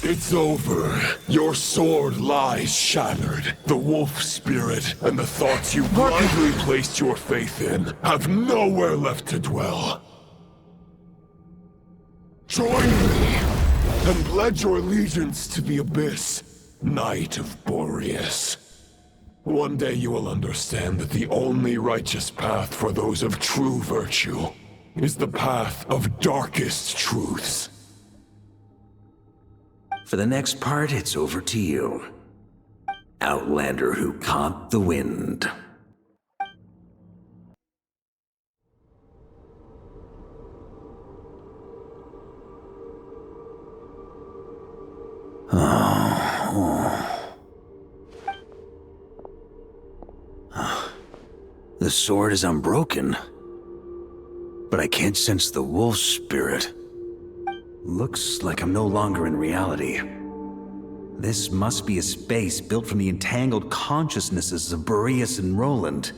It's over. Your sword lies shattered. The wolf spirit and the thoughts you blindly placed your faith in have nowhere left to dwell. Join me and pledge your allegiance to the abyss, Knight of Boreas. One day you will understand that the only righteous path for those of true virtue is the path of darkest truths. For the next part, it's over to you. Outlander who caught the wind. The sword is unbroken, but I can't sense the wolf spirit. Looks like I'm no longer in reality. This must be a space built from the entangled consciousnesses of Boreas and Roland.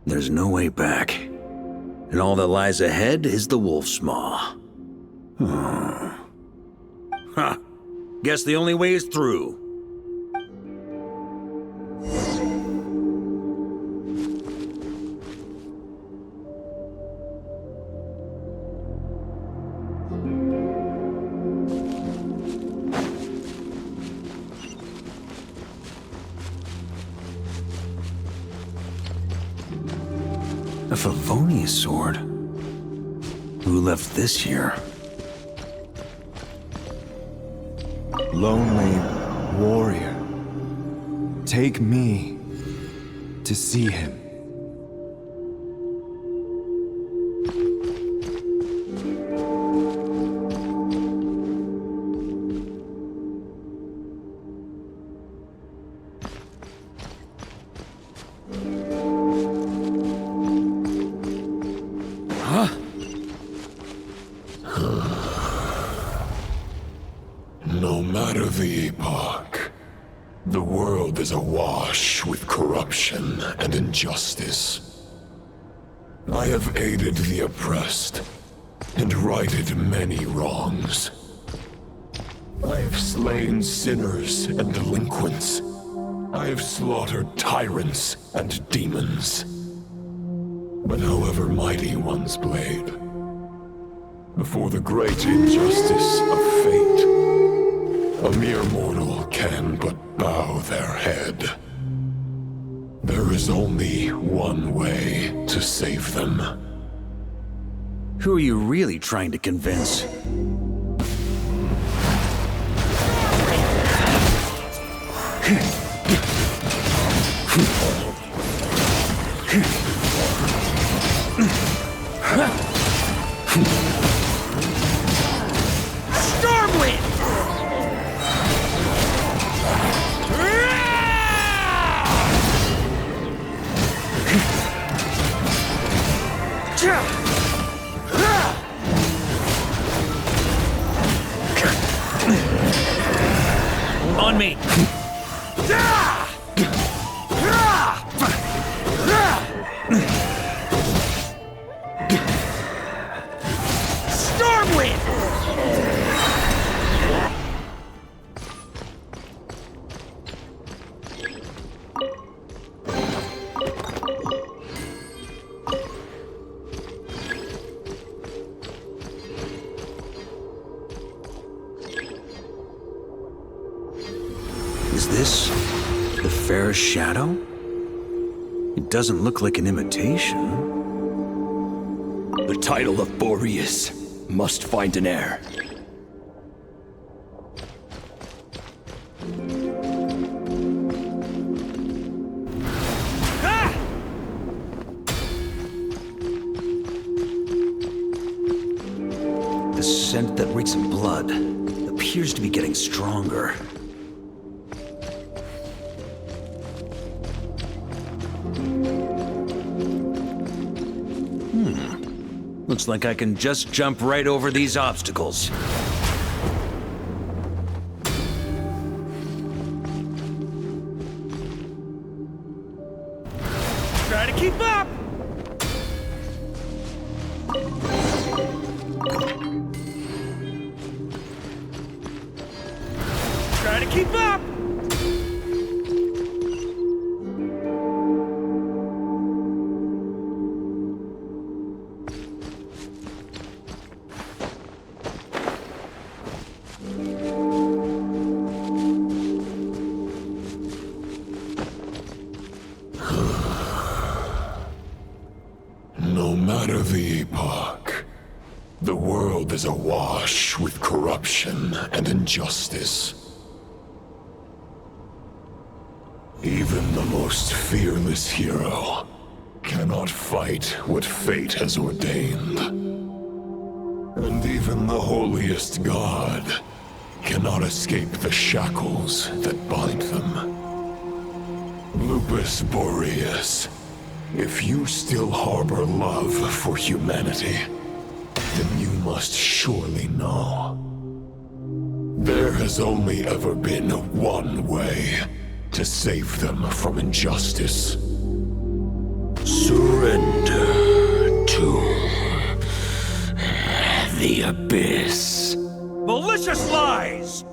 There's no way back, and all that lies ahead is the wolf's maw. Huh. Guess the only way is through. A Favonius sword? Who left this here? Lonely warrior, take me to see him. No matter the epoch, the world is awash with corruption and injustice. I have aided the oppressed and righted many wrongs. I have slain sinners and delinquents. I have slaughtered tyrants and demons. But however mighty one's blade, before the great injustice of fate, a mere mortal can but bow their head. There is only one way to save them. Who are you really trying to convince? Stormwind! On me! Stormwind! Is this the fairest shadow? It doesn't look like an imitation. The title of Boreas must find an heir. The scent that reeks of blood appears to be getting stronger. Looks like I can just jump right over these obstacles. Try to keep up! Try to keep up! The world is awash with corruption and injustice. Even the most fearless hero cannot fight what fate has ordained. And even the holiest god cannot escape the shackles that bind them. Lupus Boreas, if you still harbor love for humanity, then you must surely know. There has only ever been one way to save them from injustice. Surrender to the abyss. Malicious lies!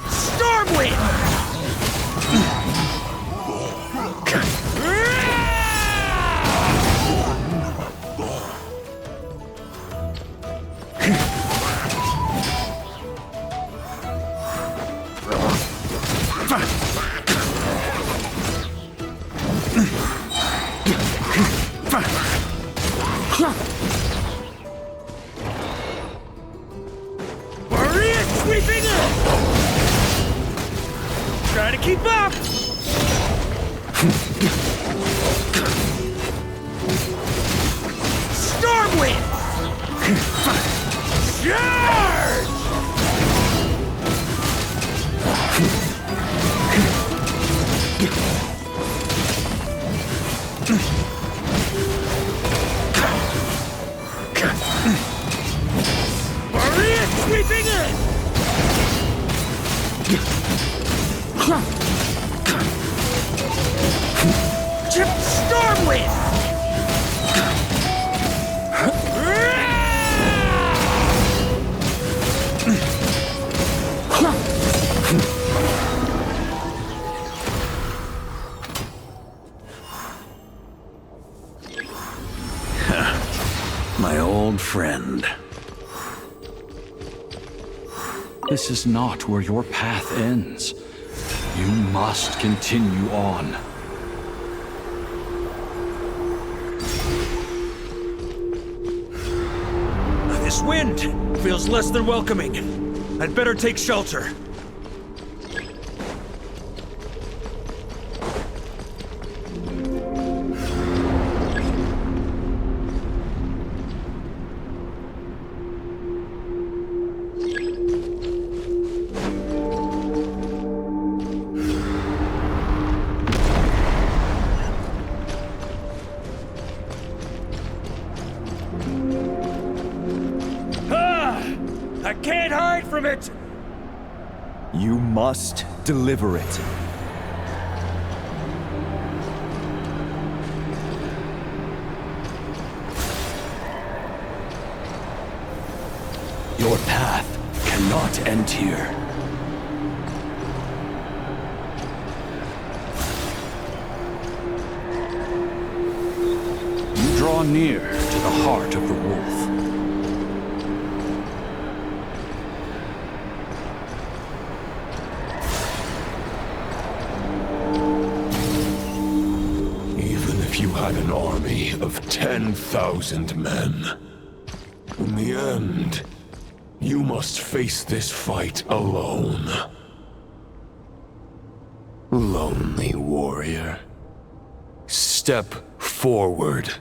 Stormwind! Maria sweeping in! Trying to keep up! Stormwind! Charge! Maria sweeping in! Chip Stormwind! My old friend. This is not where your path ends. You must continue on. This wind feels less than welcoming. I'd better take shelter. I can't hide from it! You must deliver it. Your path cannot end here. You draw near to the heart of the wolf. If you had an army of 10,000 men, in the end, you must face this fight alone. Lonely warrior, step forward.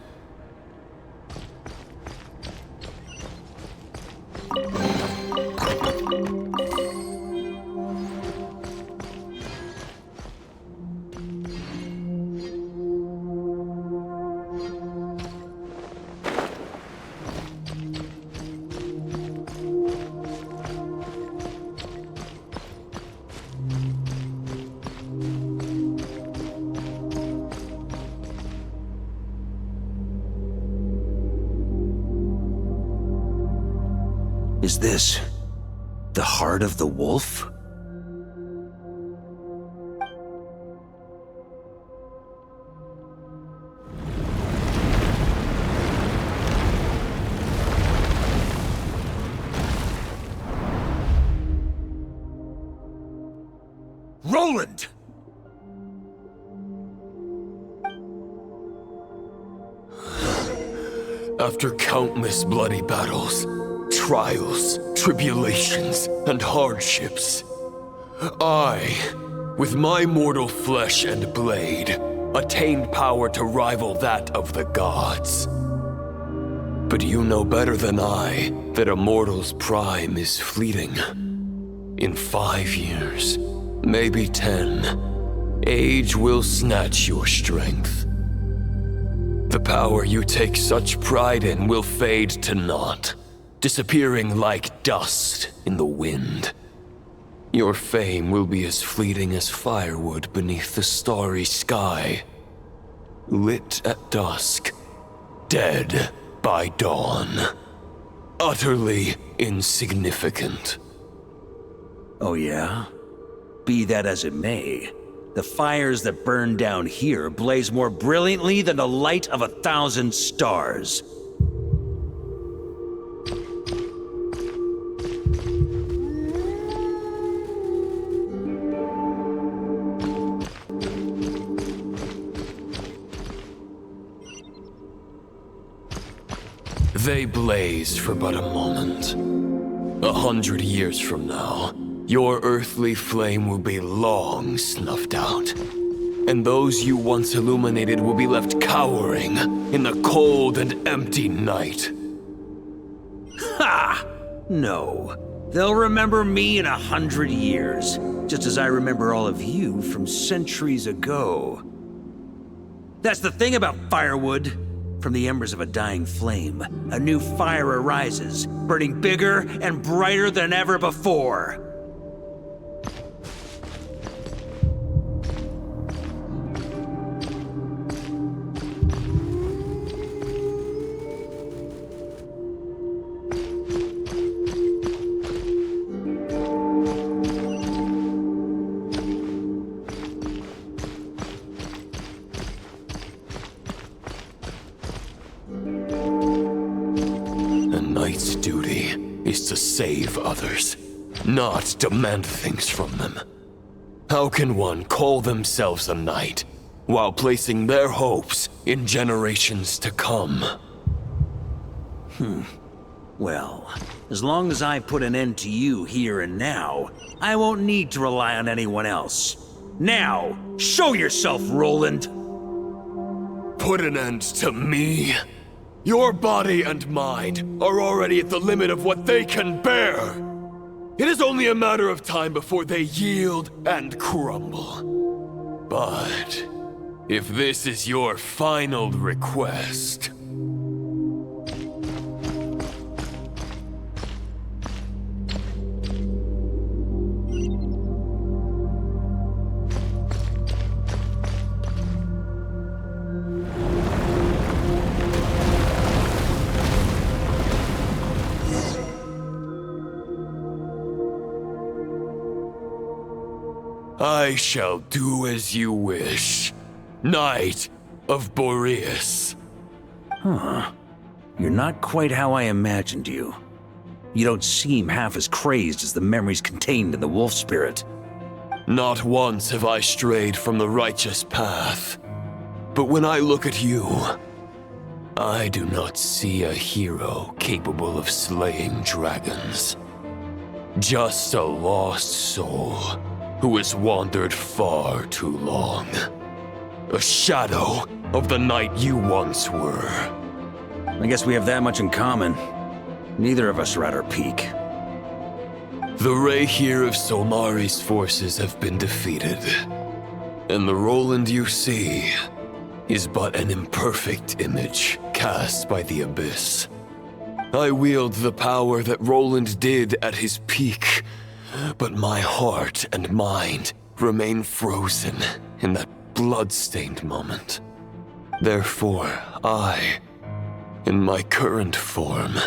Is this the heart of the wolf? Roland! After countless bloody battles, trials, tribulations, and hardships, I, with my mortal flesh and blade, attained power to rival that of the gods. But you know better than I that a mortal's prime is fleeting. In 5 years, maybe 10, age will snatch your strength. The power you take such pride in will fade to naught, disappearing like dust in the wind. Your fame will be as fleeting as firewood beneath the starry sky, lit at dusk, dead by dawn, utterly insignificant. Oh yeah? Be that as it may, the fires that burn down here blaze more brilliantly than the light of 1,000 stars. They blaze for but a moment. 100 years from now, your earthly flame will be long snuffed out, and those you once illuminated will be left cowering in the cold and empty night. Ha! No. They'll remember me in 100 years, just as I remember all of you from centuries ago. That's the thing about firewood. From the embers of a dying flame, a new fire arises, burning bigger and brighter than ever before. Knight's duty is to save others, not demand things from them. How can one call themselves a knight while placing their hopes in generations to come? Well, as long as I put an end to you here and now, I won't need to rely on anyone else. Now, show yourself, Roland! Put an end to me? Your body and mind are already at the limit of what they can bear. It is only a matter of time before they yield and crumble. But if this is your final request... I shall do as you wish, Knight of Boreas. Huh. You're not quite how I imagined you. You don't seem half as crazed as the memories contained in the wolf spirit. Not once have I strayed from the righteous path. But when I look at you, I do not see a hero capable of slaying dragons. Just a lost soul who has wandered far too long. A shadow of the knight you once were. I guess we have that much in common. Neither of us are at our peak. The ray here of Solmari's forces have been defeated, and the Roland you see is but an imperfect image cast by the Abyss. I wield the power that Roland did at his peak, but my heart and mind remain frozen in that blood-stained moment. Therefore, I, in my current form,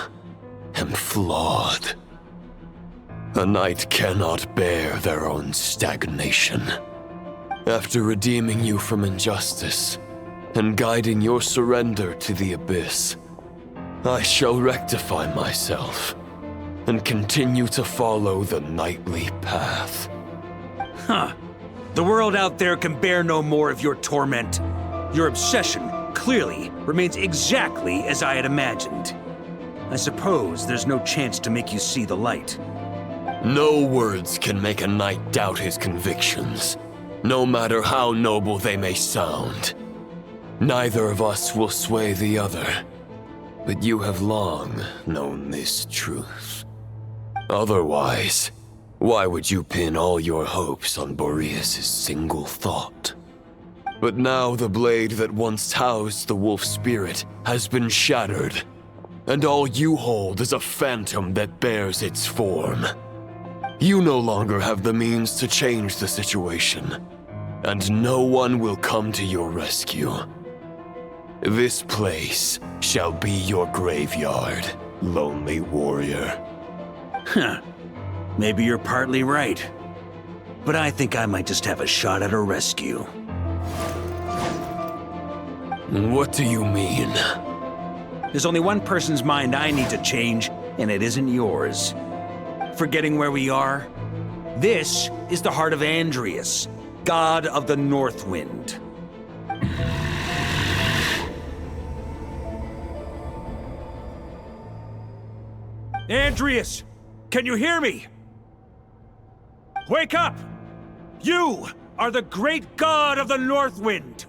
am flawed. A knight cannot bear their own stagnation. After redeeming you from injustice and guiding your surrender to the Abyss, I shall rectify myself and continue to follow the knightly path. Huh. The world out there can bear no more of your torment. Your obsession clearly remains exactly as I had imagined. I suppose there's no chance to make you see the light. No words can make a knight doubt his convictions, no matter how noble they may sound. Neither of us will sway the other, but you have long known this truth. Otherwise, why would you pin all your hopes on Boreas' single thought? But now the blade that once housed the wolf spirit has been shattered, and all you hold is a phantom that bears its form. You no longer have the means to change the situation, and no one will come to your rescue. This place shall be your graveyard, lonely warrior. Huh. Maybe you're partly right. But I think I might just have a shot at a rescue. What do you mean? There's only one person's mind I need to change, and it isn't yours. Forgetting where we are? This is the heart of Andrias, god of the North Wind. Andrias, can you hear me? Wake up! You are the great god of the North Wind.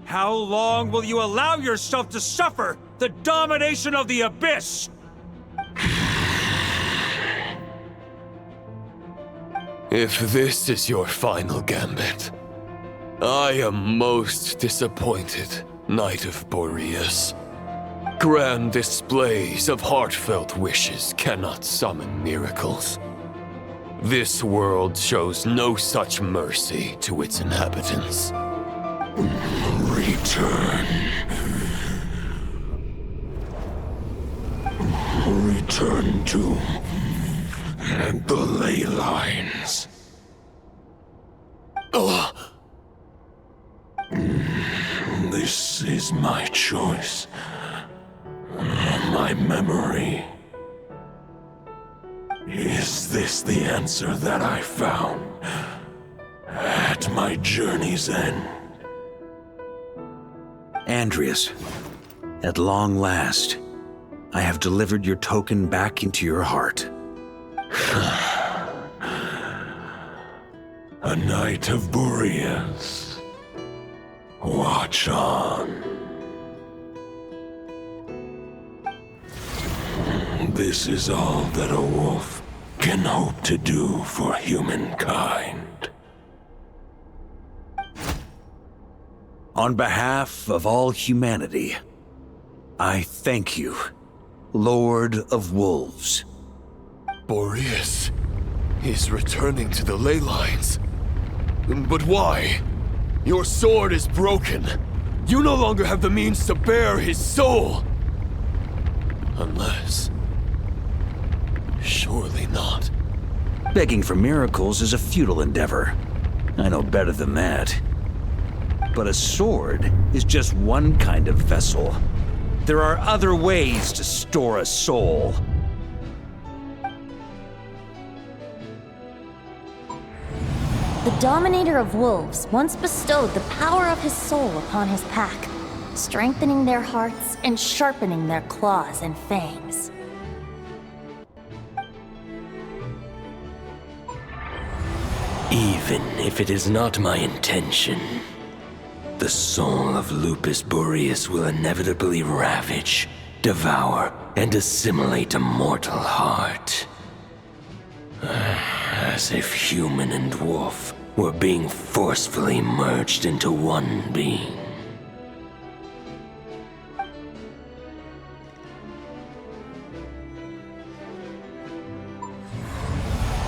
How long will you allow yourself to suffer the domination of the Abyss? If this is your final gambit, I am most disappointed, Knight of Boreas. Grand displays of heartfelt wishes cannot summon miracles. This world shows no such mercy to its inhabitants. Return. Return to the ley lines. This is my choice. My memory. Is this the answer that I found at my journey's end? Andrias, at long last, I have delivered your token back into your heart. A Knight of Boreas. Watch on. This is all that a wolf can hope to do for humankind. On behalf of all humanity, I thank you, Lord of Wolves. Boreas is returning to the ley lines. But why? Your sword is broken. You no longer have the means to bear his soul. Unless... surely not. Begging for miracles is a futile endeavor. I know better than that. But a sword is just one kind of vessel. There are other ways to store a soul. The Dominator of Wolves once bestowed the power of his soul upon his pack, strengthening their hearts and sharpening their claws and fangs. Even if it is not my intention, the soul of Lupus Boreas will inevitably ravage, devour, and assimilate a mortal heart. As if human and wolf were being forcefully merged into one being.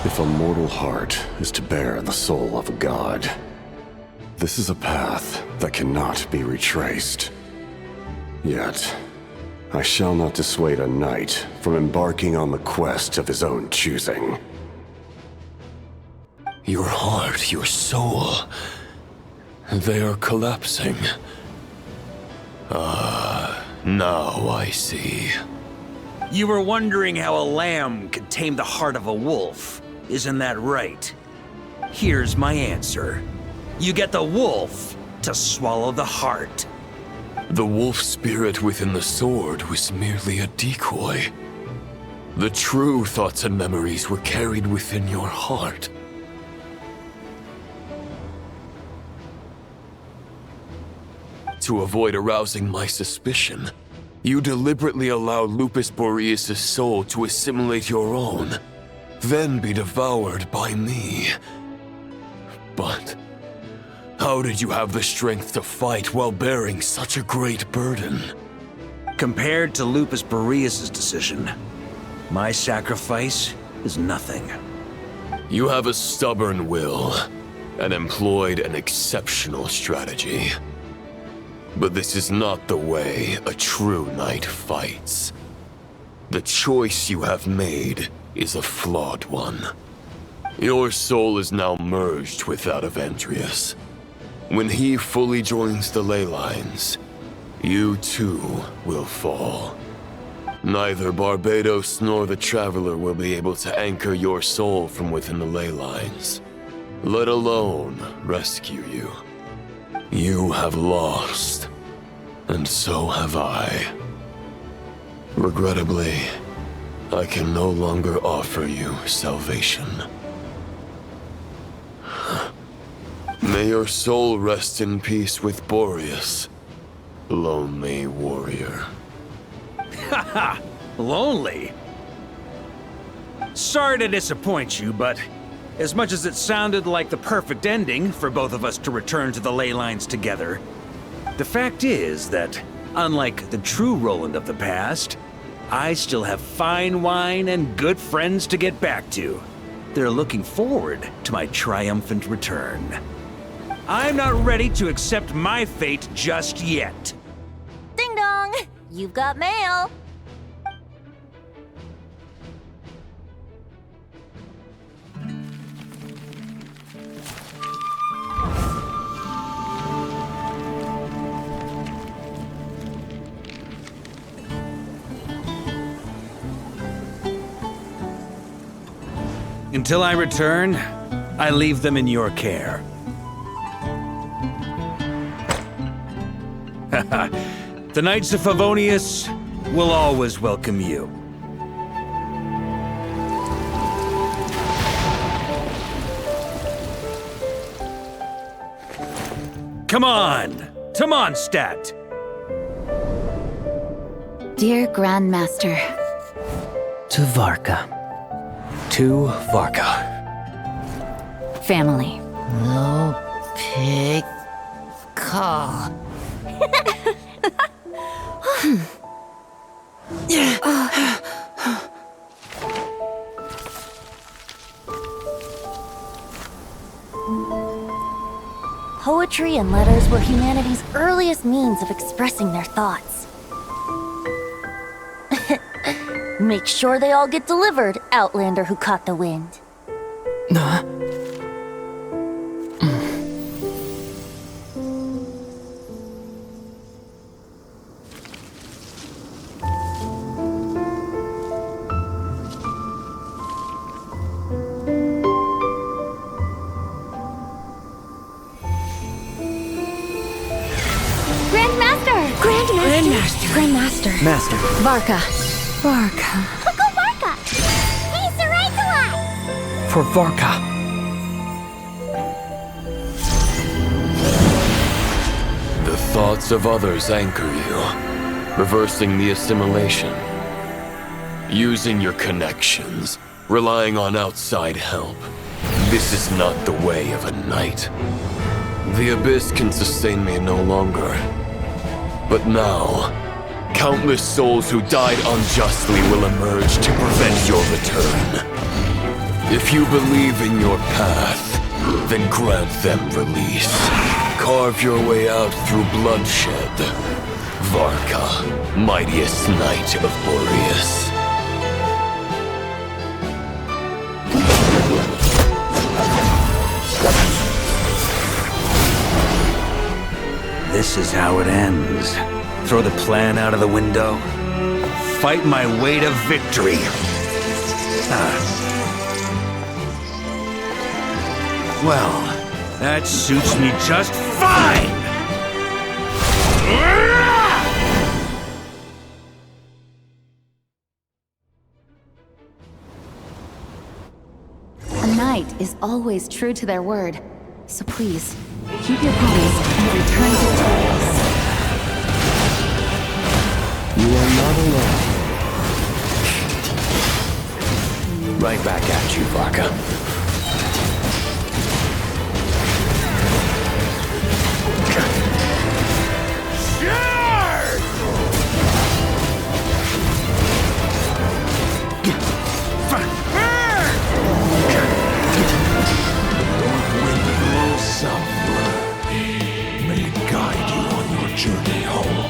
If a mortal heart is to bear the soul of a god, this is a path that cannot be retraced. Yet, I shall not dissuade a knight from embarking on the quest of his own choosing. Your heart, your soul, they are collapsing. Now I see. You were wondering how a lamb could tame the heart of a wolf, isn't that right? Here's my answer. you get the wolf to swallow the heart. The wolf spirit within the sword was merely a decoy. The true thoughts and memories were carried within your heart. To avoid arousing my suspicion, you deliberately allowed Lupus Boreas' soul to assimilate your own, then be devoured by me. But how did you have the strength to fight while bearing such a great burden? Compared to Lupus Boreas' decision, my sacrifice is nothing. You have a stubborn will and employed an exceptional strategy. But this is not the way a true knight fights. The choice you have made is a flawed one. Your soul is now merged with that of Andreas. When he fully joins the ley lines, you too will fall. Neither Barbados nor the Traveler will be able to anchor your soul from within the ley lines, let alone rescue you. You have lost, and so have I. Regrettably, I can no longer offer you salvation. May your soul rest in peace with Boreas, lonely warrior. Haha, lonely? Sorry to disappoint you, but as much as it sounded like the perfect ending for both of us to return to the ley lines together, the fact is that, unlike the true Roland of the past, I still have fine wine and good friends to get back to. They're looking forward to my triumphant return. I'm not ready to accept my fate just yet. Ding dong! You've got mail! Until I return, I leave them in your care. The Knights of Favonius will always welcome you. Come on! To Mondstadt! Dear Grandmaster. To Varka. To Varka. Family. No pig call. Poetry and letters were humanity's earliest means of expressing their thoughts. Make sure they all get delivered, Outlander who caught the wind. Grandmaster. Master. Varka. Varka. Go Varka! Hey, Sarai! For Varka. The thoughts of others anchor you, reversing the assimilation. Using your connections, relying on outside help. This is not the way of a knight. The Abyss can sustain me no longer. But now, countless souls who died unjustly will emerge to prevent your return. If you believe in your path, then grant them release. Carve your way out through bloodshed. Varka, mightiest knight of Boreas. This is how it ends. Throw the plan out of the window. Fight my way to victory. Well, That suits me just fine! A knight is always true to their word. So please, keep your promise and return victorious. You are not alone. Right back at you, Varka. May it guide you on your journey home.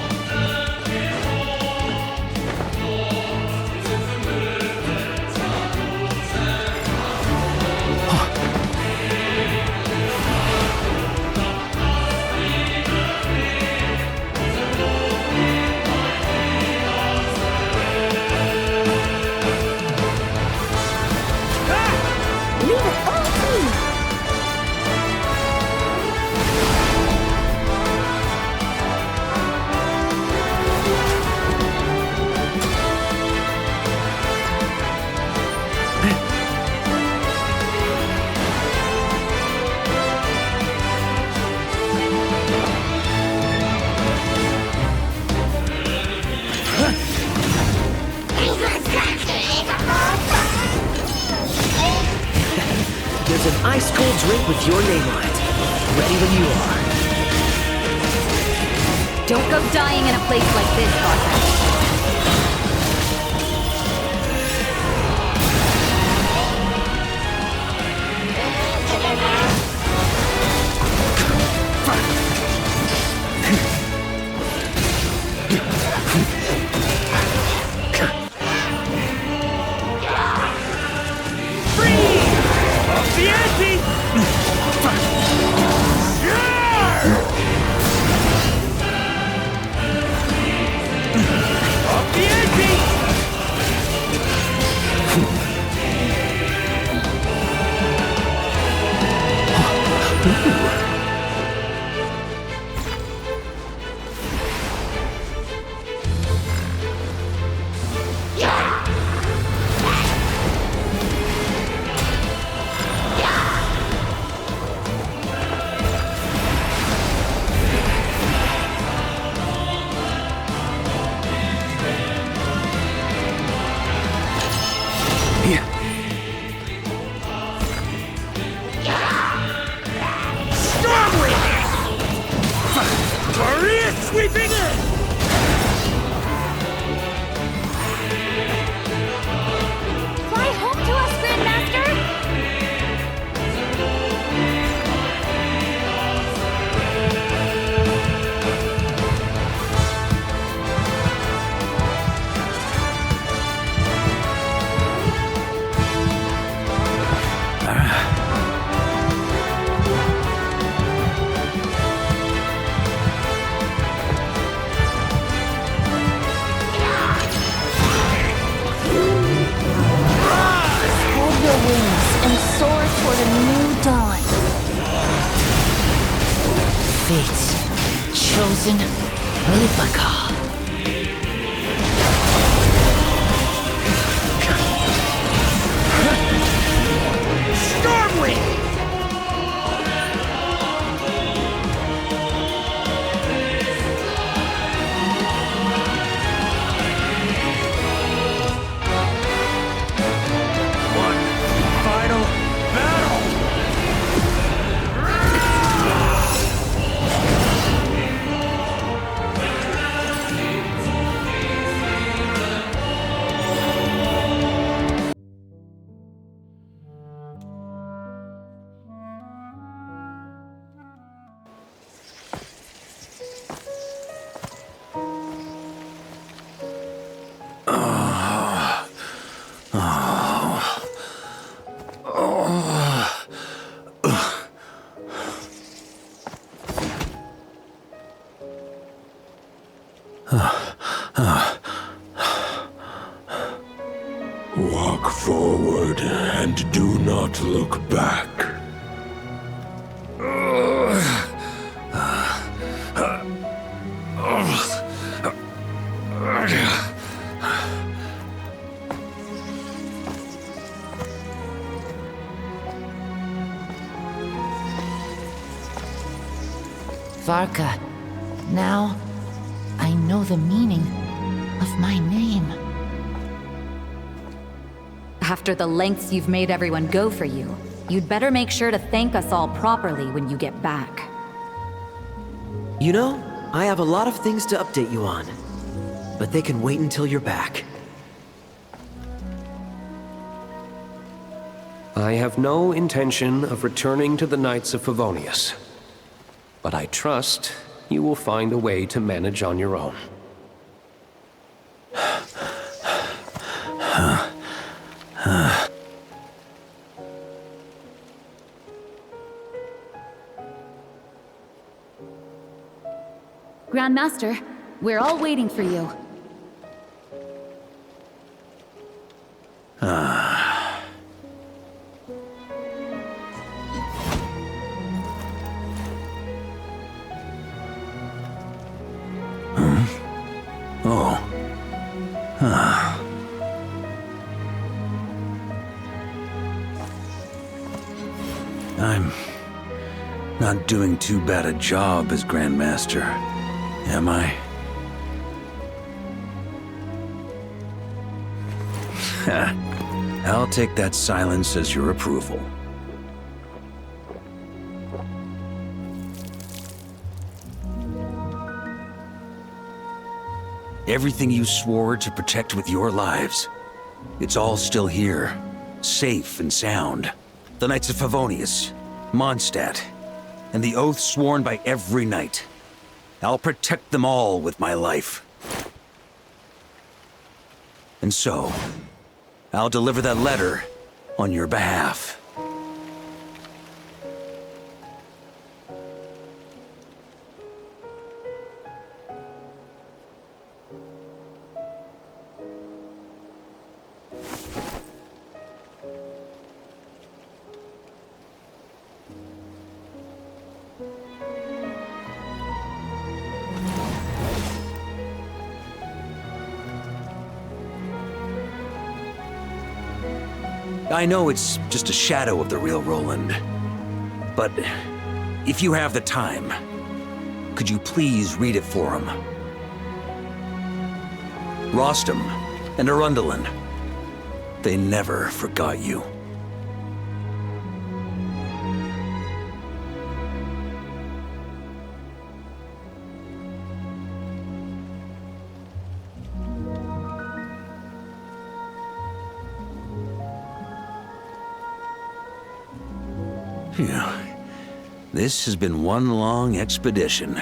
Leave it all to me! There's an ice-cold drink with your name on it. Ready when you are. Don't go dying in a place like this, Varka. Sweeping in! Fly home to us, Grandmaster! And soar toward a new dawn. Fate chosen Lipaka. Stormwind! Walk forward and do not look back. Varka, now I know the meaning of my name. After the lengths you've made everyone go for you, you'd better make sure to thank us all properly when you get back. You know, I have a lot of things to update you on, but they can wait until you're back. I have no intention of returning to the Knights of Favonius, but I trust you will find a way to manage on your own. Grandmaster, we're all waiting for you. I'm not doing too bad a job as Grandmaster, am I? I'll take that silence as your approval. Everything you swore to protect with your lives, it's all still here, safe and sound. The Knights of Favonius, Mondstadt, and the oath sworn by every knight. I'll protect them all with my life. And so, I'll deliver that letter on your behalf. I know it's just a shadow of the real Roland, but if you have the time, could you please read it for him? Rostam and Arundelen, they never forgot you. Phew. This has been one long expedition.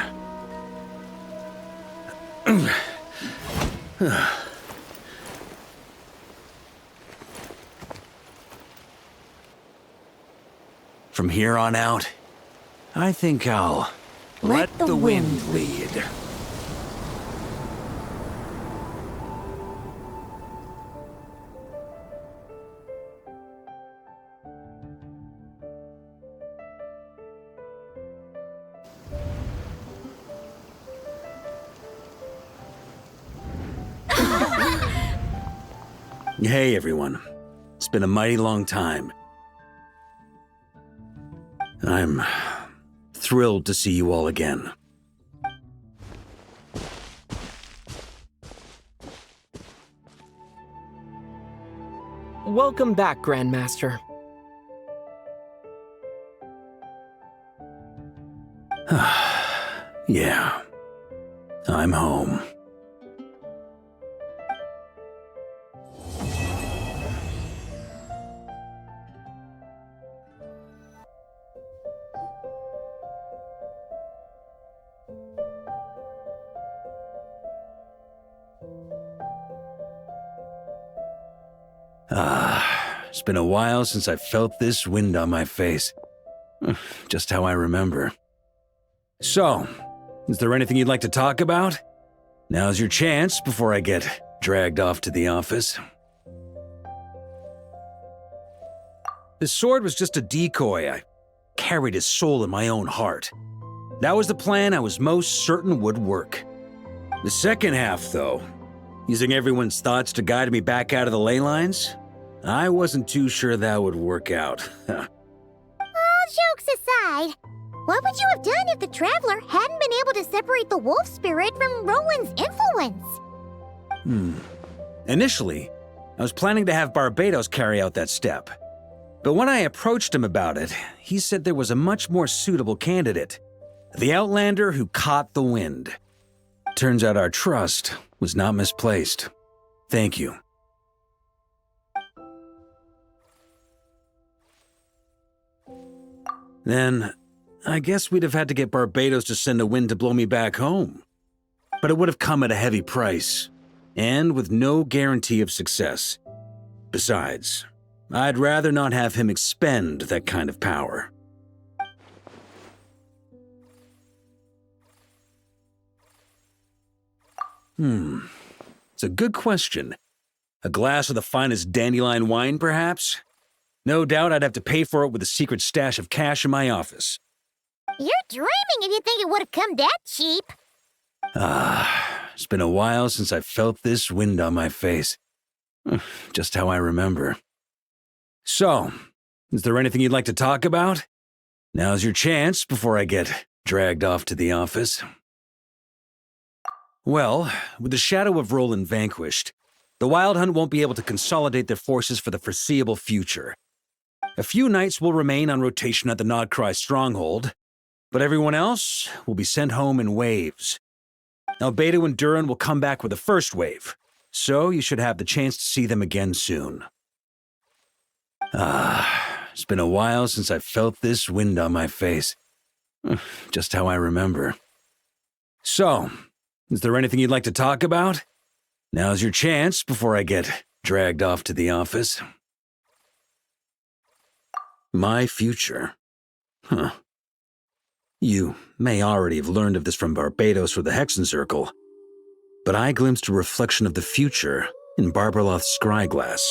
From here on out, I think I'll let the wind lead. Hey everyone, it's been a mighty long time. I'm thrilled to see you all again. Welcome back, Grandmaster. Yeah, I'm home. It's been a while since I felt this wind on my face. Just how I remember. So, is there anything you'd like to talk about? Now's your chance before I get dragged off to the office. His sword was just a decoy. I carried his soul in my own heart. That was the plan I was most certain would work. The second half, though, using everyone's thoughts to guide me back out of the ley lines, I wasn't too sure that would work out. All jokes aside, What would you have done if the Traveler hadn't been able to separate the wolf spirit from Roland's influence? Initially, I was planning to have Barbatos carry out that step. But when I approached him about it, he said there was a much more suitable candidate. The Outlander who caught the wind. Turns out our trust was not misplaced. Thank you. Then, I guess we'd have had to get Barbatos to send a wind to blow me back home. But it would have come at a heavy price, and with no guarantee of success. Besides, I'd rather not have him expend that kind of power. It's a good question. A glass of the finest dandelion wine, perhaps? No doubt I'd have to pay for it with a secret stash of cash in my office. You're dreaming if you think it would have come that cheap. It's been a while since I felt this wind on my face. Just how I remember. So, is there anything you'd like to talk about? Now's your chance before I get dragged off to the office. Well, with the shadow of Roland vanquished, the Wild Hunt won't be able to consolidate their forces for the foreseeable future. A few knights will remain on rotation at the Nodcry stronghold, but everyone else will be sent home in waves. Albedo and Durin will come back with the first wave, so you should have the chance to see them again soon. It's been a while since I felt this wind on my face. Just how I remember. So, is there anything you'd like to talk about? Now's your chance before I get dragged off to the office. My future. You may already have learned of this from Barbatos or the Hexen Circle, but I glimpsed a reflection of the future in Barbarloth's scryglass.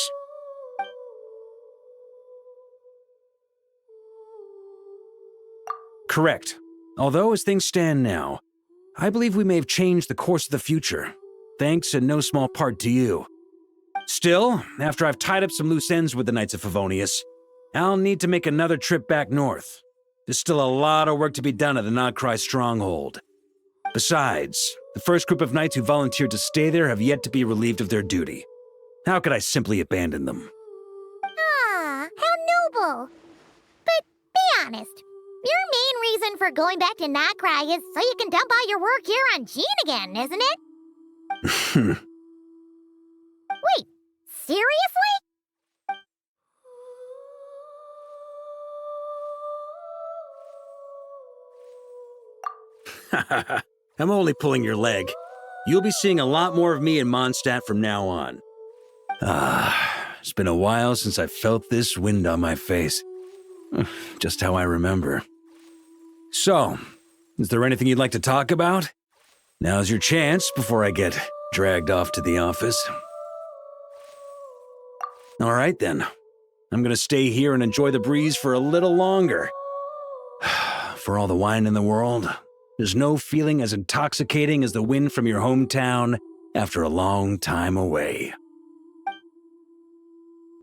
Correct. Although as things stand now, I believe we may have changed the course of the future, thanks in no small part to you. Still, after I've tied up some loose ends with the Knights of Favonius, I'll need to make another trip back north. There's still a lot of work to be done at the Nodcry stronghold. Besides, the first group of knights who volunteered to stay there have yet to be relieved of their duty. How could I simply abandon them? How noble. But be honest, your main reason for going back to Nodcry is so you can dump all your work here on Jean again, isn't it? Wait, seriously? I'm only pulling your leg. You'll be seeing a lot more of me in Mondstadt from now on. It's been a while since I felt this wind on my face. Just how I remember. So, is there anything you'd like to talk about? Now's your chance before I get dragged off to the office. All right then. I'm gonna stay here and enjoy the breeze for a little longer. For all the wine in the world, there's no feeling as intoxicating as the wind from your hometown after a long time away.